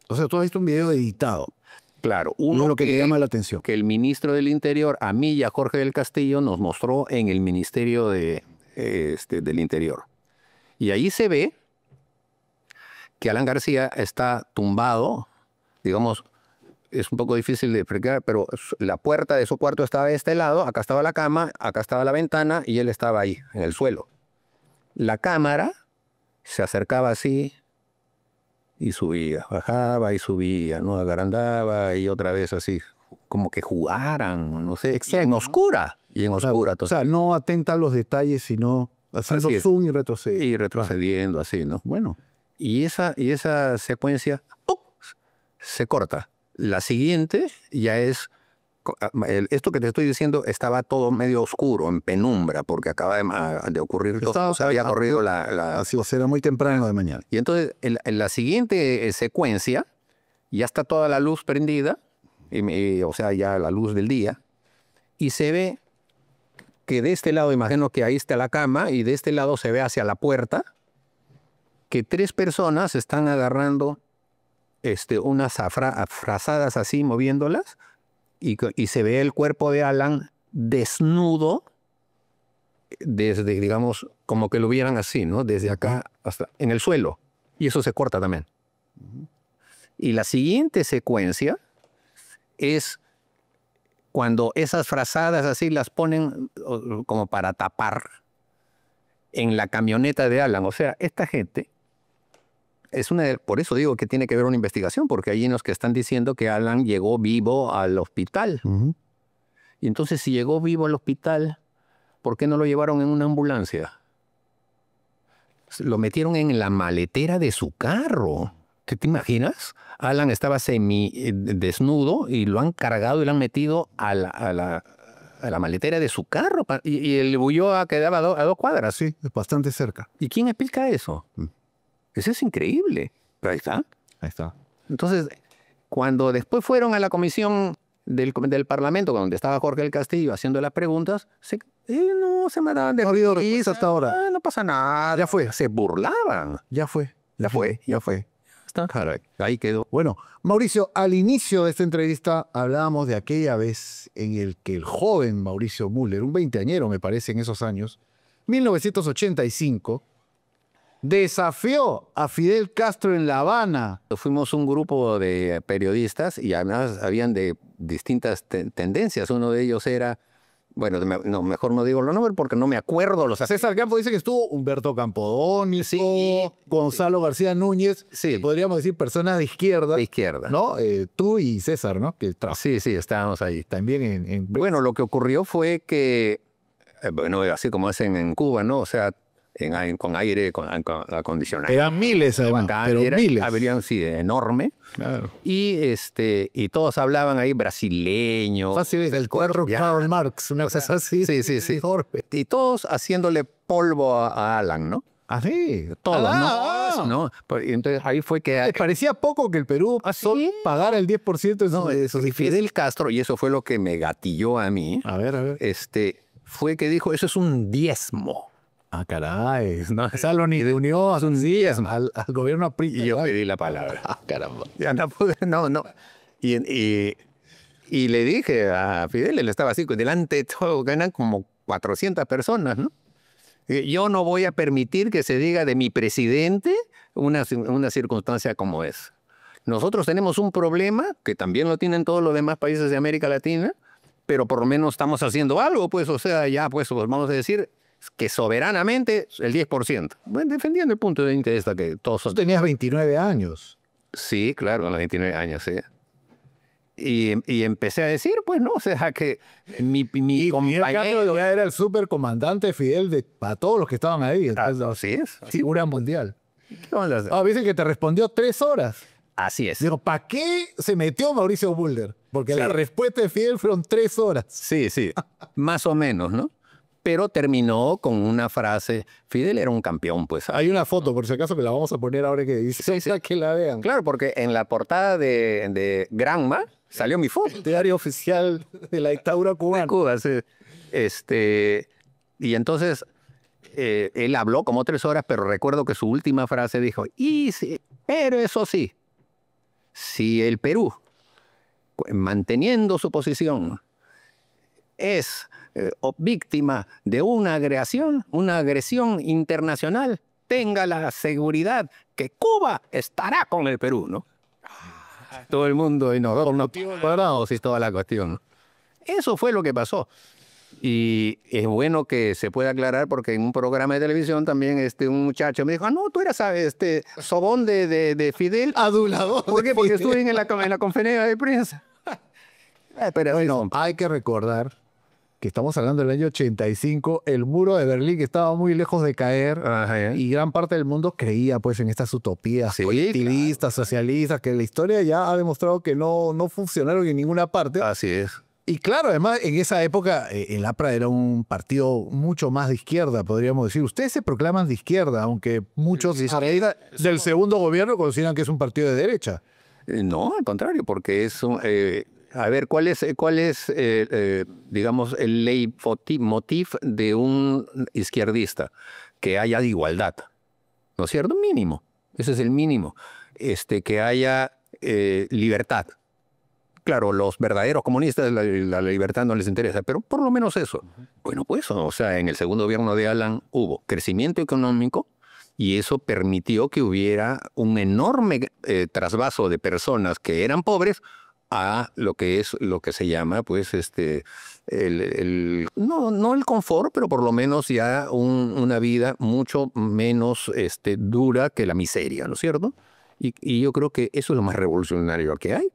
Speaker 2: O sea, tú has visto un video editado.
Speaker 1: Claro,
Speaker 2: uno que te llama la atención.
Speaker 1: Que el ministro del Interior, a mí y a Jorge del Castillo, nos mostró en el Ministerio del Interior. Y ahí se ve que Alan García está tumbado, digamos, es un poco difícil de explicar, pero la puerta de su cuarto estaba de este lado, acá estaba la cama, acá estaba la ventana y él estaba ahí, en el suelo. La cámara se acercaba así y subía, bajaba y subía, ¿no? Agrandaba y otra vez así, como que jugaran, no sé, en oscura. Y en oscura.
Speaker 2: O sea, no atenta a los detalles, sino haciendo zoom y retroceder.
Speaker 1: Y retrocediendo así, ¿no?
Speaker 2: Bueno.
Speaker 1: Y esa secuencia se corta. La siguiente ya es... Esto que te estoy diciendo estaba todo medio oscuro, en penumbra, porque acaba de ocurrir... había corrido
Speaker 2: Así, o sea, era muy temprano de mañana.
Speaker 1: Y entonces, en la siguiente secuencia, ya está toda la luz prendida, o sea, ya la luz del día, y se ve que de este lado, imagino que ahí está la cama, y de este lado se ve hacia la puerta, que 3 personas están agarrando unas frazadas así, moviéndolas, y se ve el cuerpo de Alan desnudo, desde, digamos, como que lo vieran así, ¿no? Desde acá hasta en el suelo. Y eso se corta también. Y la siguiente secuencia es cuando esas frazadas así las ponen como para tapar en la camioneta de Alan. O sea, esta gente es por eso digo que tiene que haber una investigación, porque hay unos que están diciendo que Alan llegó vivo al hospital. Y entonces, si llegó vivo al hospital, ¿por qué no lo llevaron en una ambulancia? Lo metieron en la maletera de su carro. ¿Qué te imaginas? Alan estaba desnudo y lo han cargado y lo han metido a la maletera de su carro. Y el Ulloa quedaba a 2 cuadras.
Speaker 2: Sí, es bastante cerca.
Speaker 1: ¿Y quién explica eso? Eso es increíble. Pero ahí está.
Speaker 2: Ahí está.
Speaker 1: Entonces, cuando después fueron a la comisión del Parlamento, donde estaba Jorge del Castillo haciendo las preguntas, no se me daban de risa hasta ahora. No pasa nada.
Speaker 2: Ya fue.
Speaker 1: Se burlaban.
Speaker 2: Ya fue.
Speaker 1: Ya fue. Está. Caray, ahí quedó.
Speaker 2: Bueno, Mauricio, al inicio de esta entrevista hablábamos de aquella vez en el que el joven Mauricio Müller, un veinteañero me parece en esos años, 1985, desafió a Fidel Castro en La Habana.
Speaker 1: Fuimos un grupo de periodistas y además habían de distintas tendencias. Uno de ellos era, bueno, mejor no digo los nombres porque no me acuerdo.
Speaker 2: César Campo dice que estuvo Humberto Campodónico, Gonzalo García Núñez, podríamos decir personas de izquierda.
Speaker 1: De izquierda.
Speaker 2: ¿No? Tú y César, ¿no?
Speaker 1: Sí, estábamos ahí.
Speaker 2: También
Speaker 1: Bueno, lo que ocurrió fue que, bueno, así como hacen en Cuba, ¿no? O sea, con aire acondicionado.
Speaker 2: Eran miles, además, pero miles.
Speaker 1: Habrían sido enorme.
Speaker 2: Claro.
Speaker 1: Y todos hablaban ahí brasileño.
Speaker 2: Fácil, el cuadro Karl Marx, una cosa así.
Speaker 1: Sí. Y todos haciéndole polvo a Alan, ¿no?
Speaker 2: Ah, sí.
Speaker 1: Todos, ¿no? Y entonces ahí fue que...
Speaker 2: ¿Les parecía poco que el Perú pagara el 10% de sus
Speaker 1: Fidel Castro, y eso fue lo que me gatilló a mí.
Speaker 2: A ver.
Speaker 1: Fue que dijo, eso es un diezmo.
Speaker 2: Ah, caray. No, esa lo ni unió a sus días al gobierno aprista.
Speaker 1: Y yo pedí la palabra.
Speaker 2: Ah, caramba.
Speaker 1: Ya no pude, no. Y le dije a Fidel, él estaba así, delante de todo, ganan como 400 personas, ¿no? Yo no voy a permitir que se diga de mi presidente una circunstancia como esa. Nosotros tenemos un problema, que también lo tienen todos los demás países de América Latina, pero por lo menos estamos haciendo algo, pues, o sea, ya, pues vamos a decir que soberanamente el 10%. Bueno, defendiendo el punto de vista que todos son...
Speaker 2: Tú tenías 29 años.
Speaker 1: Sí, claro, a los 29 años, sí. Y empecé a decir, pues, no, o sea, que mi
Speaker 2: compañero era el supercomandante Fidel para todos los que estaban ahí.
Speaker 1: Así es.
Speaker 2: Figura mundial.
Speaker 1: ¿Qué van a hacer?
Speaker 2: Dicen que te respondió 3 horas.
Speaker 1: Así es.
Speaker 2: Digo, ¿para qué se metió Mauricio Müller? Porque la respuesta de Fidel fueron 3 horas.
Speaker 1: Sí, más o menos, ¿no? Pero terminó con una frase. Fidel era un campeón, pues.
Speaker 2: Hay una foto, por si acaso, que la vamos a poner ahora que dice.
Speaker 1: Sí.
Speaker 2: Que la vean.
Speaker 1: Claro, porque en la portada de Granma salió mi foto.
Speaker 2: El diario oficial de la dictadura cubana.
Speaker 1: De Cuba, sí. Y entonces, él habló como 3 horas, pero recuerdo que su última frase dijo, pero eso sí, si el Perú, manteniendo su posición, es víctima de una agresión internacional, tenga la seguridad que Cuba estará con el Perú, ¿no? Todo el mundo inodoro, cuadrados y toda la cuestión, ¿no? Eso fue lo que pasó. Y es bueno que se pueda aclarar porque en un programa de televisión también un muchacho me dijo, no, tú eras sobón de Fidel.
Speaker 2: Adulador.
Speaker 1: ¿Por qué? Porque estuve en la conferencia de prensa. Pero
Speaker 2: bueno, hay que recordar que estamos hablando del año 85, el muro de Berlín estaba muy lejos de caer.
Speaker 1: Ajá.
Speaker 2: Y gran parte del mundo creía pues en estas utopías
Speaker 1: Sí,
Speaker 2: colectivistas, socialistas, que la historia ya ha demostrado que no funcionaron en ninguna parte.
Speaker 1: Así es.
Speaker 2: Y claro, además, en esa época, el APRA era un partido mucho más de izquierda, podríamos decir. Ustedes se proclaman de izquierda, aunque muchos del segundo gobierno consideran que es un partido de derecha.
Speaker 1: No, al contrario, porque es a ver, ¿cuál es digamos, el leitmotiv de un izquierdista? Que haya igualdad, ¿no es cierto? Mínimo. Ese es el mínimo. Que haya libertad. Claro, los verdaderos comunistas la libertad no les interesa, pero por lo menos eso. Bueno, pues, o sea, en el segundo gobierno de Alan hubo crecimiento económico y eso permitió que hubiera un enorme trasvaso de personas que eran pobres a lo que se llama, pues, no el confort, pero por lo menos ya una vida mucho menos dura que la miseria, ¿no es cierto? Y yo creo que eso es lo más revolucionario que hay.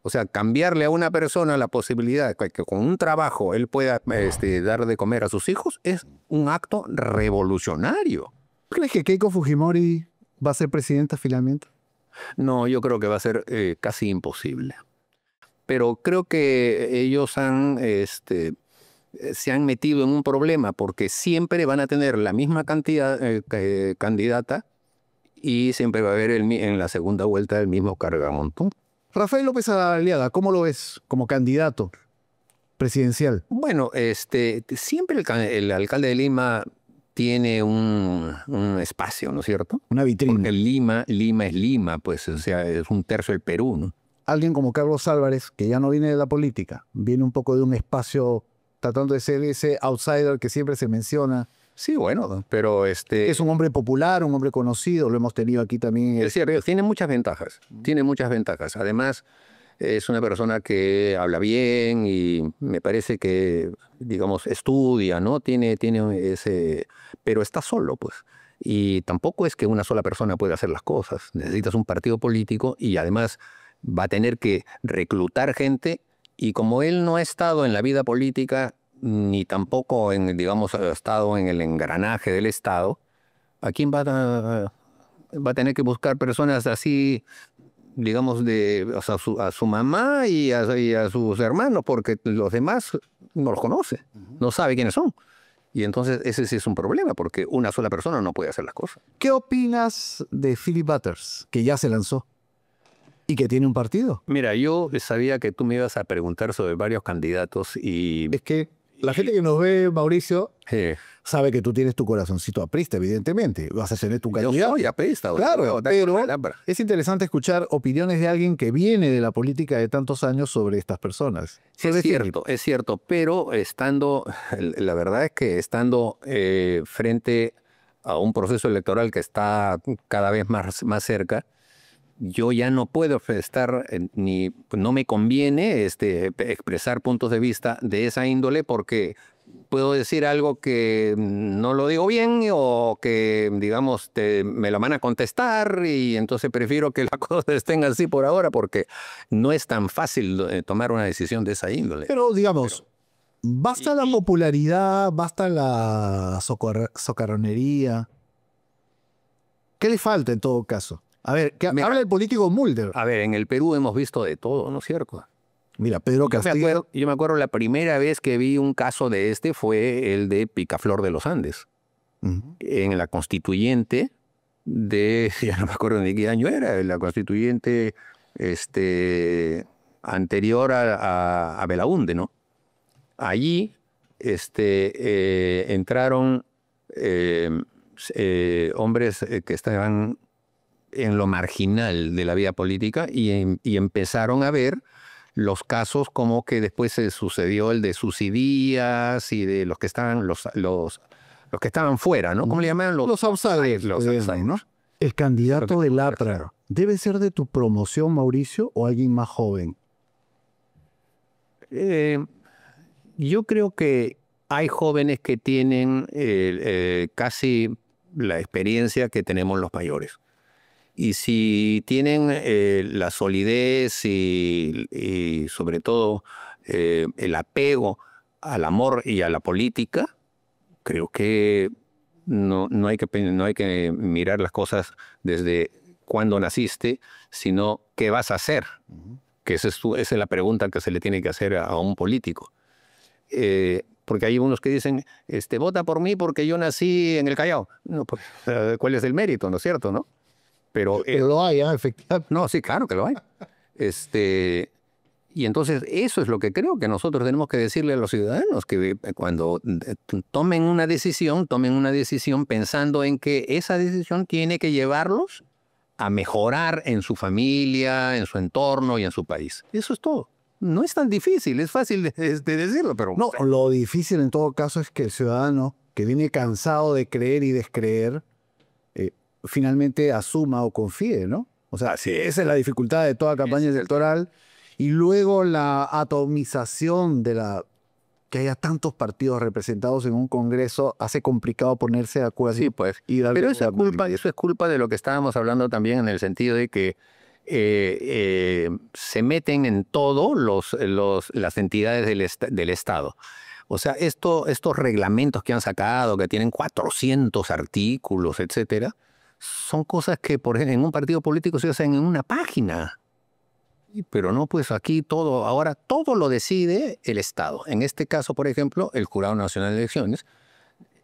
Speaker 1: O sea, cambiarle a una persona la posibilidad de que con un trabajo él pueda dar de comer a sus hijos es un acto revolucionario.
Speaker 2: ¿Crees que Keiko Fujimori va a ser presidenta finalmente?
Speaker 1: No, yo creo que va a ser casi imposible. Pero creo que ellos se han metido en un problema porque siempre van a tener la misma cantidad candidata y siempre va a haber en la segunda vuelta el mismo cargamontón.
Speaker 2: Rafael López Aliaga, ¿cómo lo ves como candidato presidencial?
Speaker 1: Bueno, siempre el alcalde de Lima tiene un espacio, ¿no es cierto?
Speaker 2: Una vitrina.
Speaker 1: Porque Lima es Lima, pues, o sea, es un tercio del Perú, ¿no?
Speaker 2: Alguien como Carlos Álvarez, que ya no viene de la política, viene un poco de un espacio tratando de ser ese outsider que siempre se menciona.
Speaker 1: Sí, bueno, pero
Speaker 2: es un hombre popular, un hombre conocido, lo hemos tenido aquí también.
Speaker 1: Es cierto, tiene muchas ventajas, Además, es una persona que habla bien y me parece que, digamos, estudia, ¿no? Tiene ese... Pero está solo, pues. Y tampoco es que una sola persona pueda hacer las cosas. Necesitas un partido político y además va a tener que reclutar gente y como él no ha estado en la vida política ni tampoco ha estado en el engranaje del Estado, ¿a quién va a tener que buscar personas así, digamos, a su mamá y a sus hermanos? Porque los demás no los conoce, no sabe quiénes son. Y entonces ese sí es un problema, porque una sola persona no puede hacer las cosas.
Speaker 2: ¿Qué opinas de Philip Butters, que ya se lanzó y que tiene un partido?
Speaker 1: Mira, yo sabía que tú me ibas a preguntar sobre varios candidatos y...
Speaker 2: Es que la gente que nos ve, Mauricio, sabe que tú tienes tu corazoncito aprista, evidentemente. Vas a tener tu candidato.
Speaker 1: Yo soy aprista.
Speaker 2: Claro, pero es interesante escuchar opiniones de alguien que viene de la política de tantos años sobre estas personas.
Speaker 1: Es cierto, pero la verdad es que estando frente a un proceso electoral que está cada vez más cerca, yo ya no puedo no me conviene expresar puntos de vista de esa índole porque puedo decir algo que no lo digo bien o que, digamos, me lo van a contestar y entonces prefiero que las cosas estén así por ahora porque no es tan fácil tomar una decisión de esa índole.
Speaker 2: Pero, digamos, basta la popularidad, basta la socarronería. ¿Qué le falta en todo caso? A ver, habla el político Mulder.
Speaker 1: A ver, en el Perú hemos visto de todo, ¿no es cierto?
Speaker 2: Mira, Pedro Castillo.
Speaker 1: Yo me acuerdo la primera vez que vi un caso de fue el de Picaflor de los Andes. En la constituyente ya no me acuerdo de qué año era, la constituyente anterior a Belaúnde, ¿no? Allí entraron hombres que estaban en lo marginal de la vida política y empezaron a ver los casos como que después se sucedió el de Susi Díaz y de los que estaban los los que estaban fuera, ¿no? ¿Cómo le llamaban?
Speaker 2: Los outsiders.
Speaker 1: Los outsiders, ¿no?
Speaker 2: El candidato del APRA, ¿debe ser de tu promoción, Mauricio, o alguien más joven?
Speaker 1: Yo creo que hay jóvenes que tienen casi la experiencia que tenemos los mayores. Y si tienen la solidez y sobre todo el apego al amor y a la política, creo que no hay que mirar las cosas desde cuándo naciste, sino qué vas a hacer. Que esa es la pregunta que se le tiene que hacer a un político. Porque hay unos que dicen, vota por mí porque yo nací en el Callao. No, pues, ¿cuál es el mérito, no es cierto, no? Pero
Speaker 2: lo hay, efectivamente.
Speaker 1: no, sí, claro que lo hay. Y entonces eso es lo que creo que nosotros tenemos que decirle a los ciudadanos, que cuando tomen una decisión pensando en que esa decisión tiene que llevarlos a mejorar en su familia, en su entorno y en su país. Eso es todo. No es tan difícil, es fácil de decirlo, pero...
Speaker 2: No, lo difícil en todo caso es que el ciudadano que viene cansado de creer y descreer, finalmente asuma o confíe, ¿no? O sea, esa es la dificultad de toda campaña electoral. Y luego la atomización que haya tantos partidos representados en un Congreso hace complicado ponerse de acuerdo.
Speaker 1: Sí, pues. Pero eso es culpa de lo que estábamos hablando también, en el sentido de que se meten en todo las entidades del Estado. O sea, estos reglamentos que han sacado, que tienen 400 artículos, etcétera, son cosas que, por ejemplo, en un partido político se hacen en una página. Pero no, pues aquí ahora todo lo decide el Estado. En este caso, por ejemplo, el Jurado Nacional de Elecciones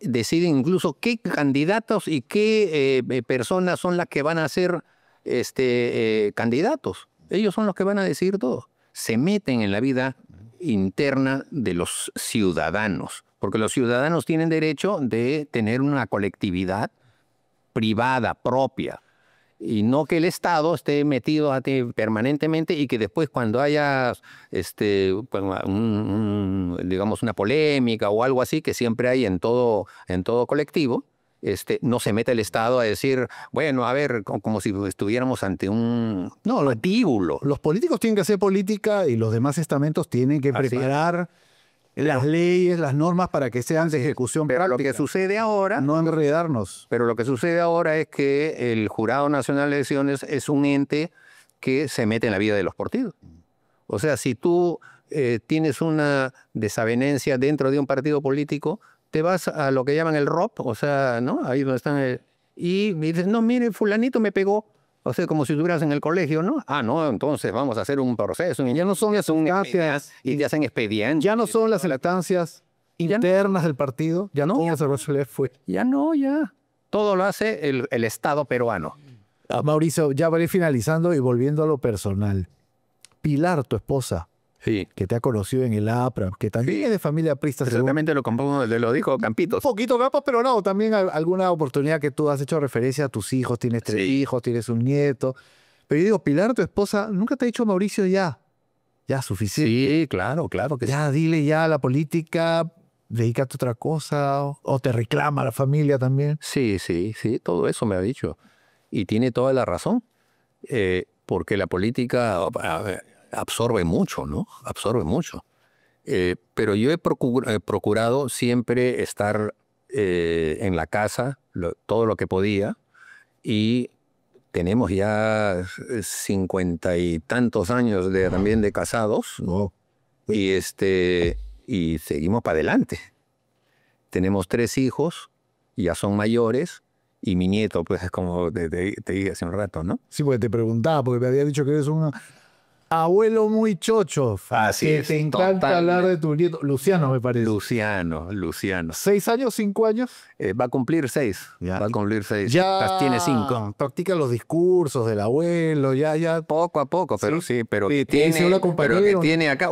Speaker 1: decide incluso qué candidatos y qué personas son las que van a ser candidatos. Ellos son los que van a decidir todo. Se meten en la vida interna de los ciudadanos, porque los ciudadanos tienen derecho de tener una colectividad privada, propia, y no que el Estado esté metido permanentemente y que después cuando haya digamos una polémica o algo así, que siempre hay en todo colectivo, no se mete el Estado a decir, bueno, a ver, como si estuviéramos ante un patíbulo.
Speaker 2: Los políticos tienen que hacer política y los demás estamentos tienen que preparar las leyes, las normas para que sean de ejecución
Speaker 1: práctica.
Speaker 2: Pero
Speaker 1: lo que sucede ahora...
Speaker 2: No enredarnos.
Speaker 1: Pero lo que sucede ahora es que el Jurado Nacional de Elecciones es un ente que se mete en la vida de los partidos. O sea, si tú tienes una desavenencia dentro de un partido político, te vas a lo que llaman el ROP, o sea, ¿no? Ahí donde están... y dices, no, mire, fulanito me pegó. O sea, como si estuvieras en el colegio, ¿no? Ah, no, entonces vamos a hacer un proceso. Y ya no son las instancias y te hacen expedientes.
Speaker 2: Ya no son las instancias internas del partido. Ya no.
Speaker 1: Ya no, ya. Todo lo hace el Estado peruano.
Speaker 2: Mauricio, ya para ir finalizando y volviendo a lo personal. Pilar, tu esposa,
Speaker 1: sí,
Speaker 2: que te ha conocido en el APRA, que también es de familia prista.
Speaker 1: Exactamente lo dijo Campitos.
Speaker 2: Un poquito Campos, pero no, también alguna oportunidad que tú has hecho referencia a tus hijos, tienes 3 hijos, tienes un nieto. Pero yo digo, Pilar, tu esposa, nunca te ha dicho, Mauricio, ya suficiente.
Speaker 1: Sí, claro que
Speaker 2: ya, sí. Dile ya a la política, dedícate a otra cosa, o te reclama la familia también.
Speaker 1: Sí, todo eso me ha dicho. Y tiene toda la razón, porque la política absorbe mucho, ¿no? Absorbe mucho. Pero yo he procurado siempre estar en la casa, todo lo que podía, y tenemos ya 50 y tantos años también de casados,
Speaker 2: Oh.
Speaker 1: y seguimos para adelante. Tenemos 3 hijos, ya son mayores, y mi nieto, pues es como te dije hace un rato, ¿no?
Speaker 2: Sí, porque te preguntaba, porque me había dicho que eres un abuelo muy chocho.
Speaker 1: Así
Speaker 2: que
Speaker 1: es,
Speaker 2: te encanta hablar de tu nieto. Luciano, me parece.
Speaker 1: Luciano.
Speaker 2: 6 años, 5 años.
Speaker 1: Va a cumplir 6.
Speaker 2: Ya.
Speaker 1: Va a cumplir 6.
Speaker 2: Ya
Speaker 1: tiene 5.
Speaker 2: practica los discursos del abuelo, ya.
Speaker 1: Poco a poco, pero sí, pero
Speaker 2: Sí,
Speaker 1: que tiene acá,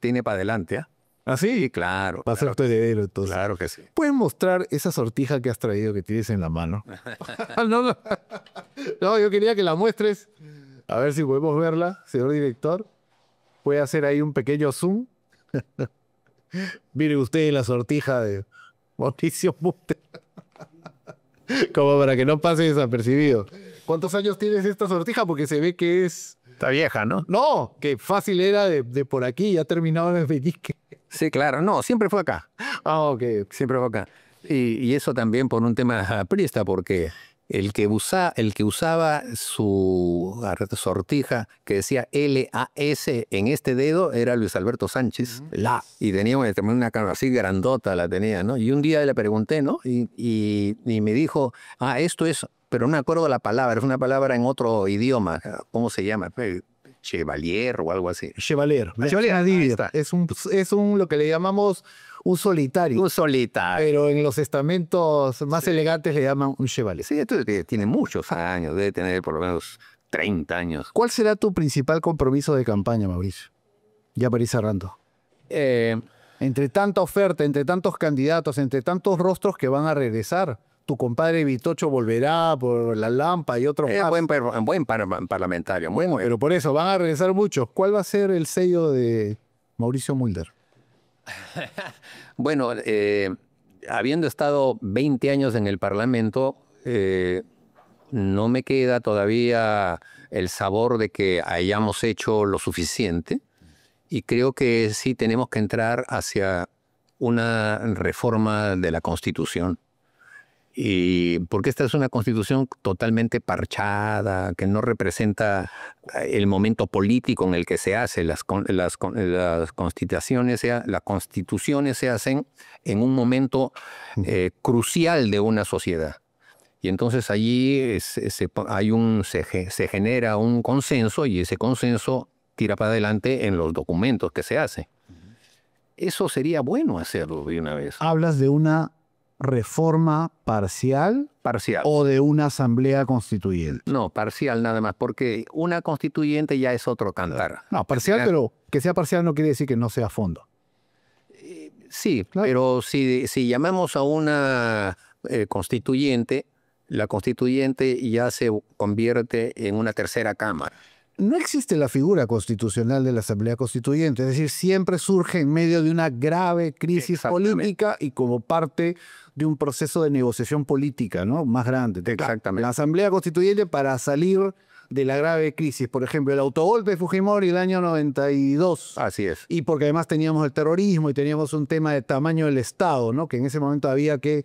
Speaker 1: tiene para adelante, ¿ah?
Speaker 2: ¿Ah, sí?
Speaker 1: Sí, claro.
Speaker 2: Va a ser tu heredero, entonces.
Speaker 1: Claro que sí.
Speaker 2: ¿Puedes mostrar esa sortija que has traído, que tienes en la mano? No, yo quería que la muestres. A ver si podemos verla, señor director. Puede hacer ahí un pequeño zoom. Mire usted la sortija Mauricio Mulder. Como para que no pase desapercibido. ¿Cuántos años tienes esta sortija? Porque se ve que es...
Speaker 1: Está vieja, ¿no?
Speaker 2: No, que fácil era de por aquí, ya terminaba en el Bellique.
Speaker 1: Sí, claro. No, siempre fue acá.
Speaker 2: Ah, ok.
Speaker 1: Siempre fue acá. Y eso también por un tema aprista, porque el que usaba su sortija que decía LAS en este dedo era Luis Alberto Sánchez. Y tenía una cara así grandota, la tenía, ¿no? Y un día le pregunté, ¿no? Y me dijo, esto es, pero no me acuerdo la palabra, es una palabra en otro idioma. ¿Cómo se llama? Chevalier o algo así.
Speaker 2: Chevalier.
Speaker 1: Chevalier, ahí está.
Speaker 2: Es un lo que le llamamos un solitario.
Speaker 1: Un solitario.
Speaker 2: Pero en los estamentos más elegantes le llaman un chevalier.
Speaker 1: Sí, esto tiene muchos años, debe tener por lo menos 30 años.
Speaker 2: ¿Cuál será tu principal compromiso de campaña, Mauricio? Ya para ir cerrando. Entre tanta oferta, entre tantos candidatos, entre tantos rostros que van a regresar, tu compadre Vitocho volverá por la Lampa y otros más.
Speaker 1: Buen parlamentario.
Speaker 2: Bueno, pero por eso van a regresar muchos. ¿Cuál va a ser el sello de Mauricio Mulder?
Speaker 1: Bueno, habiendo estado 20 años en el Parlamento, no me queda todavía el sabor de que hayamos hecho lo suficiente. Y creo que sí tenemos que entrar hacia una reforma de la Constitución. Y porque esta es una constitución totalmente parchada, que no representa el momento político en el que se hace. Las constituciones se hacen en un momento crucial de una sociedad. Y entonces allí se genera un consenso y ese consenso tira para adelante en los documentos que se hacen. Eso sería bueno hacerlo de una vez.
Speaker 2: Hablas de una reforma parcial o de una asamblea constituyente.
Speaker 1: No, parcial nada más, porque una constituyente ya es otro cantar.
Speaker 2: No, parcial, pero que sea parcial no quiere decir que no sea a fondo.
Speaker 1: Sí, claro. Pero si llamamos a una constituyente, la constituyente ya se convierte en una tercera cámara.
Speaker 2: No existe la figura constitucional de la Asamblea Constituyente, es decir, siempre surge en medio de una grave crisis política y como parte de un proceso de negociación política, ¿no? Más grande.
Speaker 1: Exactamente.
Speaker 2: La Asamblea Constituyente para salir de la grave crisis, por ejemplo, el autogolpe de Fujimori el año 92.
Speaker 1: Así es.
Speaker 2: Y porque además teníamos el terrorismo y teníamos un tema de tamaño del Estado, ¿no? Que en ese momento había que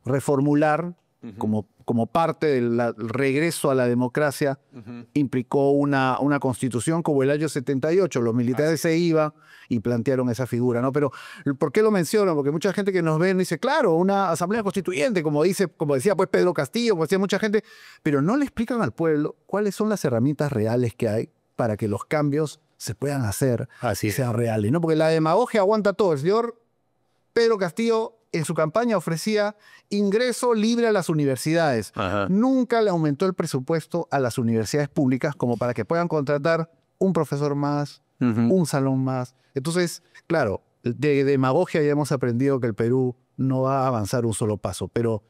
Speaker 2: reformular como parte del regreso a la democracia, implicó una constitución como el año 78. Los militares se iban y plantearon esa figura, ¿no? Pero ¿por qué lo menciono? Porque mucha gente que nos ve dice, claro, una asamblea constituyente, como decía pues Pedro Castillo, como decía mucha gente, pero no le explican al pueblo cuáles son las herramientas reales que hay para que los cambios se puedan hacer y sean reales, ¿no? Porque la demagogia aguanta todo. El señor Pedro Castillo en su campaña ofrecía ingreso libre a las universidades. Nunca le aumentó el presupuesto a las universidades públicas como para que puedan contratar un profesor más, un salón más. Entonces, claro, de demagogia ya hemos aprendido que el Perú no va a avanzar un solo paso, pero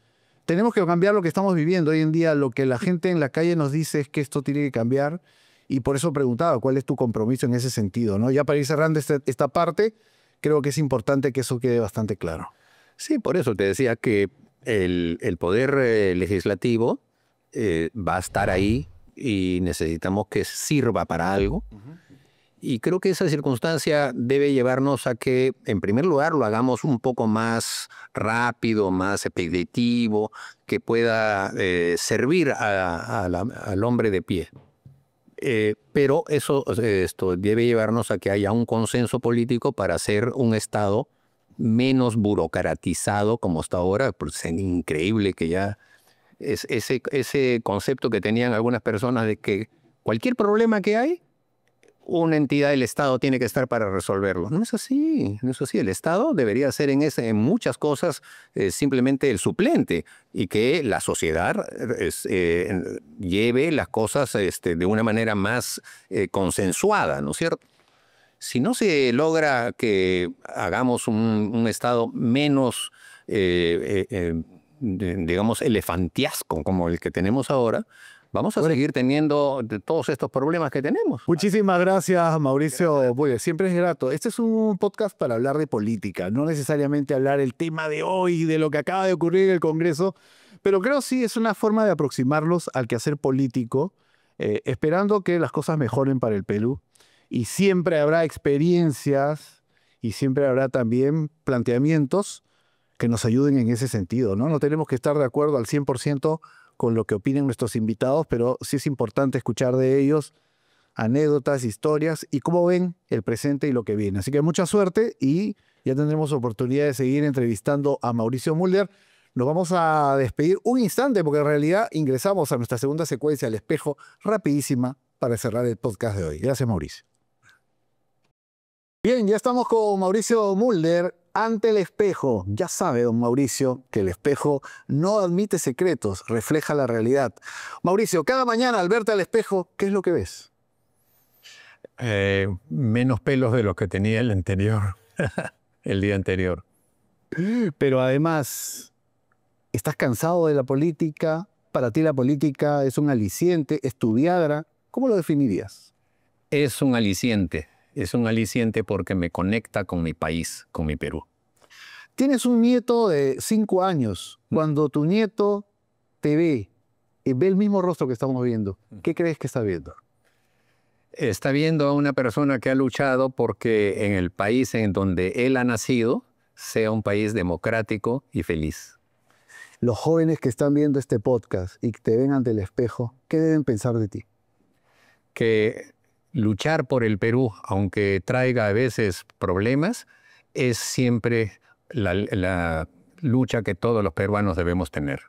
Speaker 2: tenemos que cambiar lo que estamos viviendo hoy en día. Lo que la gente en la calle nos dice es que esto tiene que cambiar y por eso preguntaba cuál es tu compromiso en ese sentido, ¿no? Ya para ir cerrando esta parte, creo que es importante que eso quede bastante claro.
Speaker 1: Sí, por eso te decía que el poder legislativo va a estar ahí y necesitamos que sirva para algo. Y creo que esa circunstancia debe llevarnos a que, en primer lugar, lo hagamos un poco más rápido, más expeditivo, que pueda servir al hombre de pie. Pero esto debe llevarnos a que haya un consenso político para hacer un Estado menos burocratizado como está ahora. Pues es increíble que ya ese concepto que tenían algunas personas de que cualquier problema que hay, una entidad del Estado tiene que estar para resolverlo. No es así, no es así. El Estado debería ser en muchas cosas simplemente el suplente y que la sociedad lleve las cosas de una manera más consensuada, ¿no es cierto? Si no se logra que hagamos un Estado menos, digamos, elefantiasco como el que tenemos ahora, vamos a seguir teniendo todos estos problemas que tenemos.
Speaker 2: Muchísimas gracias, Mauricio Mulder. Siempre es grato. Este es un podcast para hablar de política, no necesariamente hablar el tema de hoy, de lo que acaba de ocurrir en el Congreso, pero creo sí es una forma de aproximarlos al quehacer político, esperando que las cosas mejoren para el Perú. Y siempre habrá experiencias y siempre habrá también planteamientos que nos ayuden en ese sentido, ¿no? No tenemos que estar de acuerdo al 100% con lo que opinen nuestros invitados, pero sí es importante escuchar de ellos anécdotas, historias y cómo ven el presente y lo que viene. Así que mucha suerte y ya tendremos oportunidad de seguir entrevistando a Mauricio Mulder. Nos vamos a despedir un instante porque en realidad ingresamos a nuestra segunda secuencia, El Espejo, rapidísima para cerrar el podcast de hoy. Gracias, Mauricio. Bien, ya estamos con Mauricio Mulder ante el espejo. Ya sabe, don Mauricio, que el espejo no admite secretos, refleja la realidad. Mauricio, cada mañana al verte al espejo, ¿qué es lo que ves?
Speaker 3: Menos pelos de los que tenía el anterior, el día anterior.
Speaker 2: Pero además, ¿estás cansado de la política? ¿Para ti la política es un aliciente, es tu Viagra? ¿Cómo lo definirías?
Speaker 1: Es un aliciente porque me conecta con mi país, con mi Perú.
Speaker 2: Tienes un nieto de 5 años. Cuando tu nieto te ve y ve el mismo rostro que estamos viendo, ¿qué crees que está viendo?
Speaker 1: Está viendo a una persona que ha luchado porque en el país en donde él ha nacido sea un país democrático y feliz.
Speaker 2: Los jóvenes que están viendo este podcast y que te ven ante el espejo, ¿qué deben pensar de ti?
Speaker 1: Que luchar por el Perú, aunque traiga a veces problemas, es siempre la lucha que todos los peruanos debemos tener.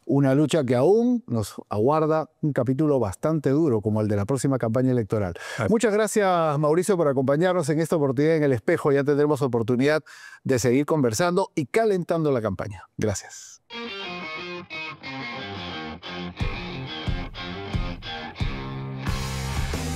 Speaker 2: Una lucha que aún nos aguarda un capítulo bastante duro, como el de la próxima campaña electoral. Muchas gracias, Mauricio, por acompañarnos en esta oportunidad en El Espejo. Ya tendremos oportunidad de seguir conversando y calentando la campaña. Gracias.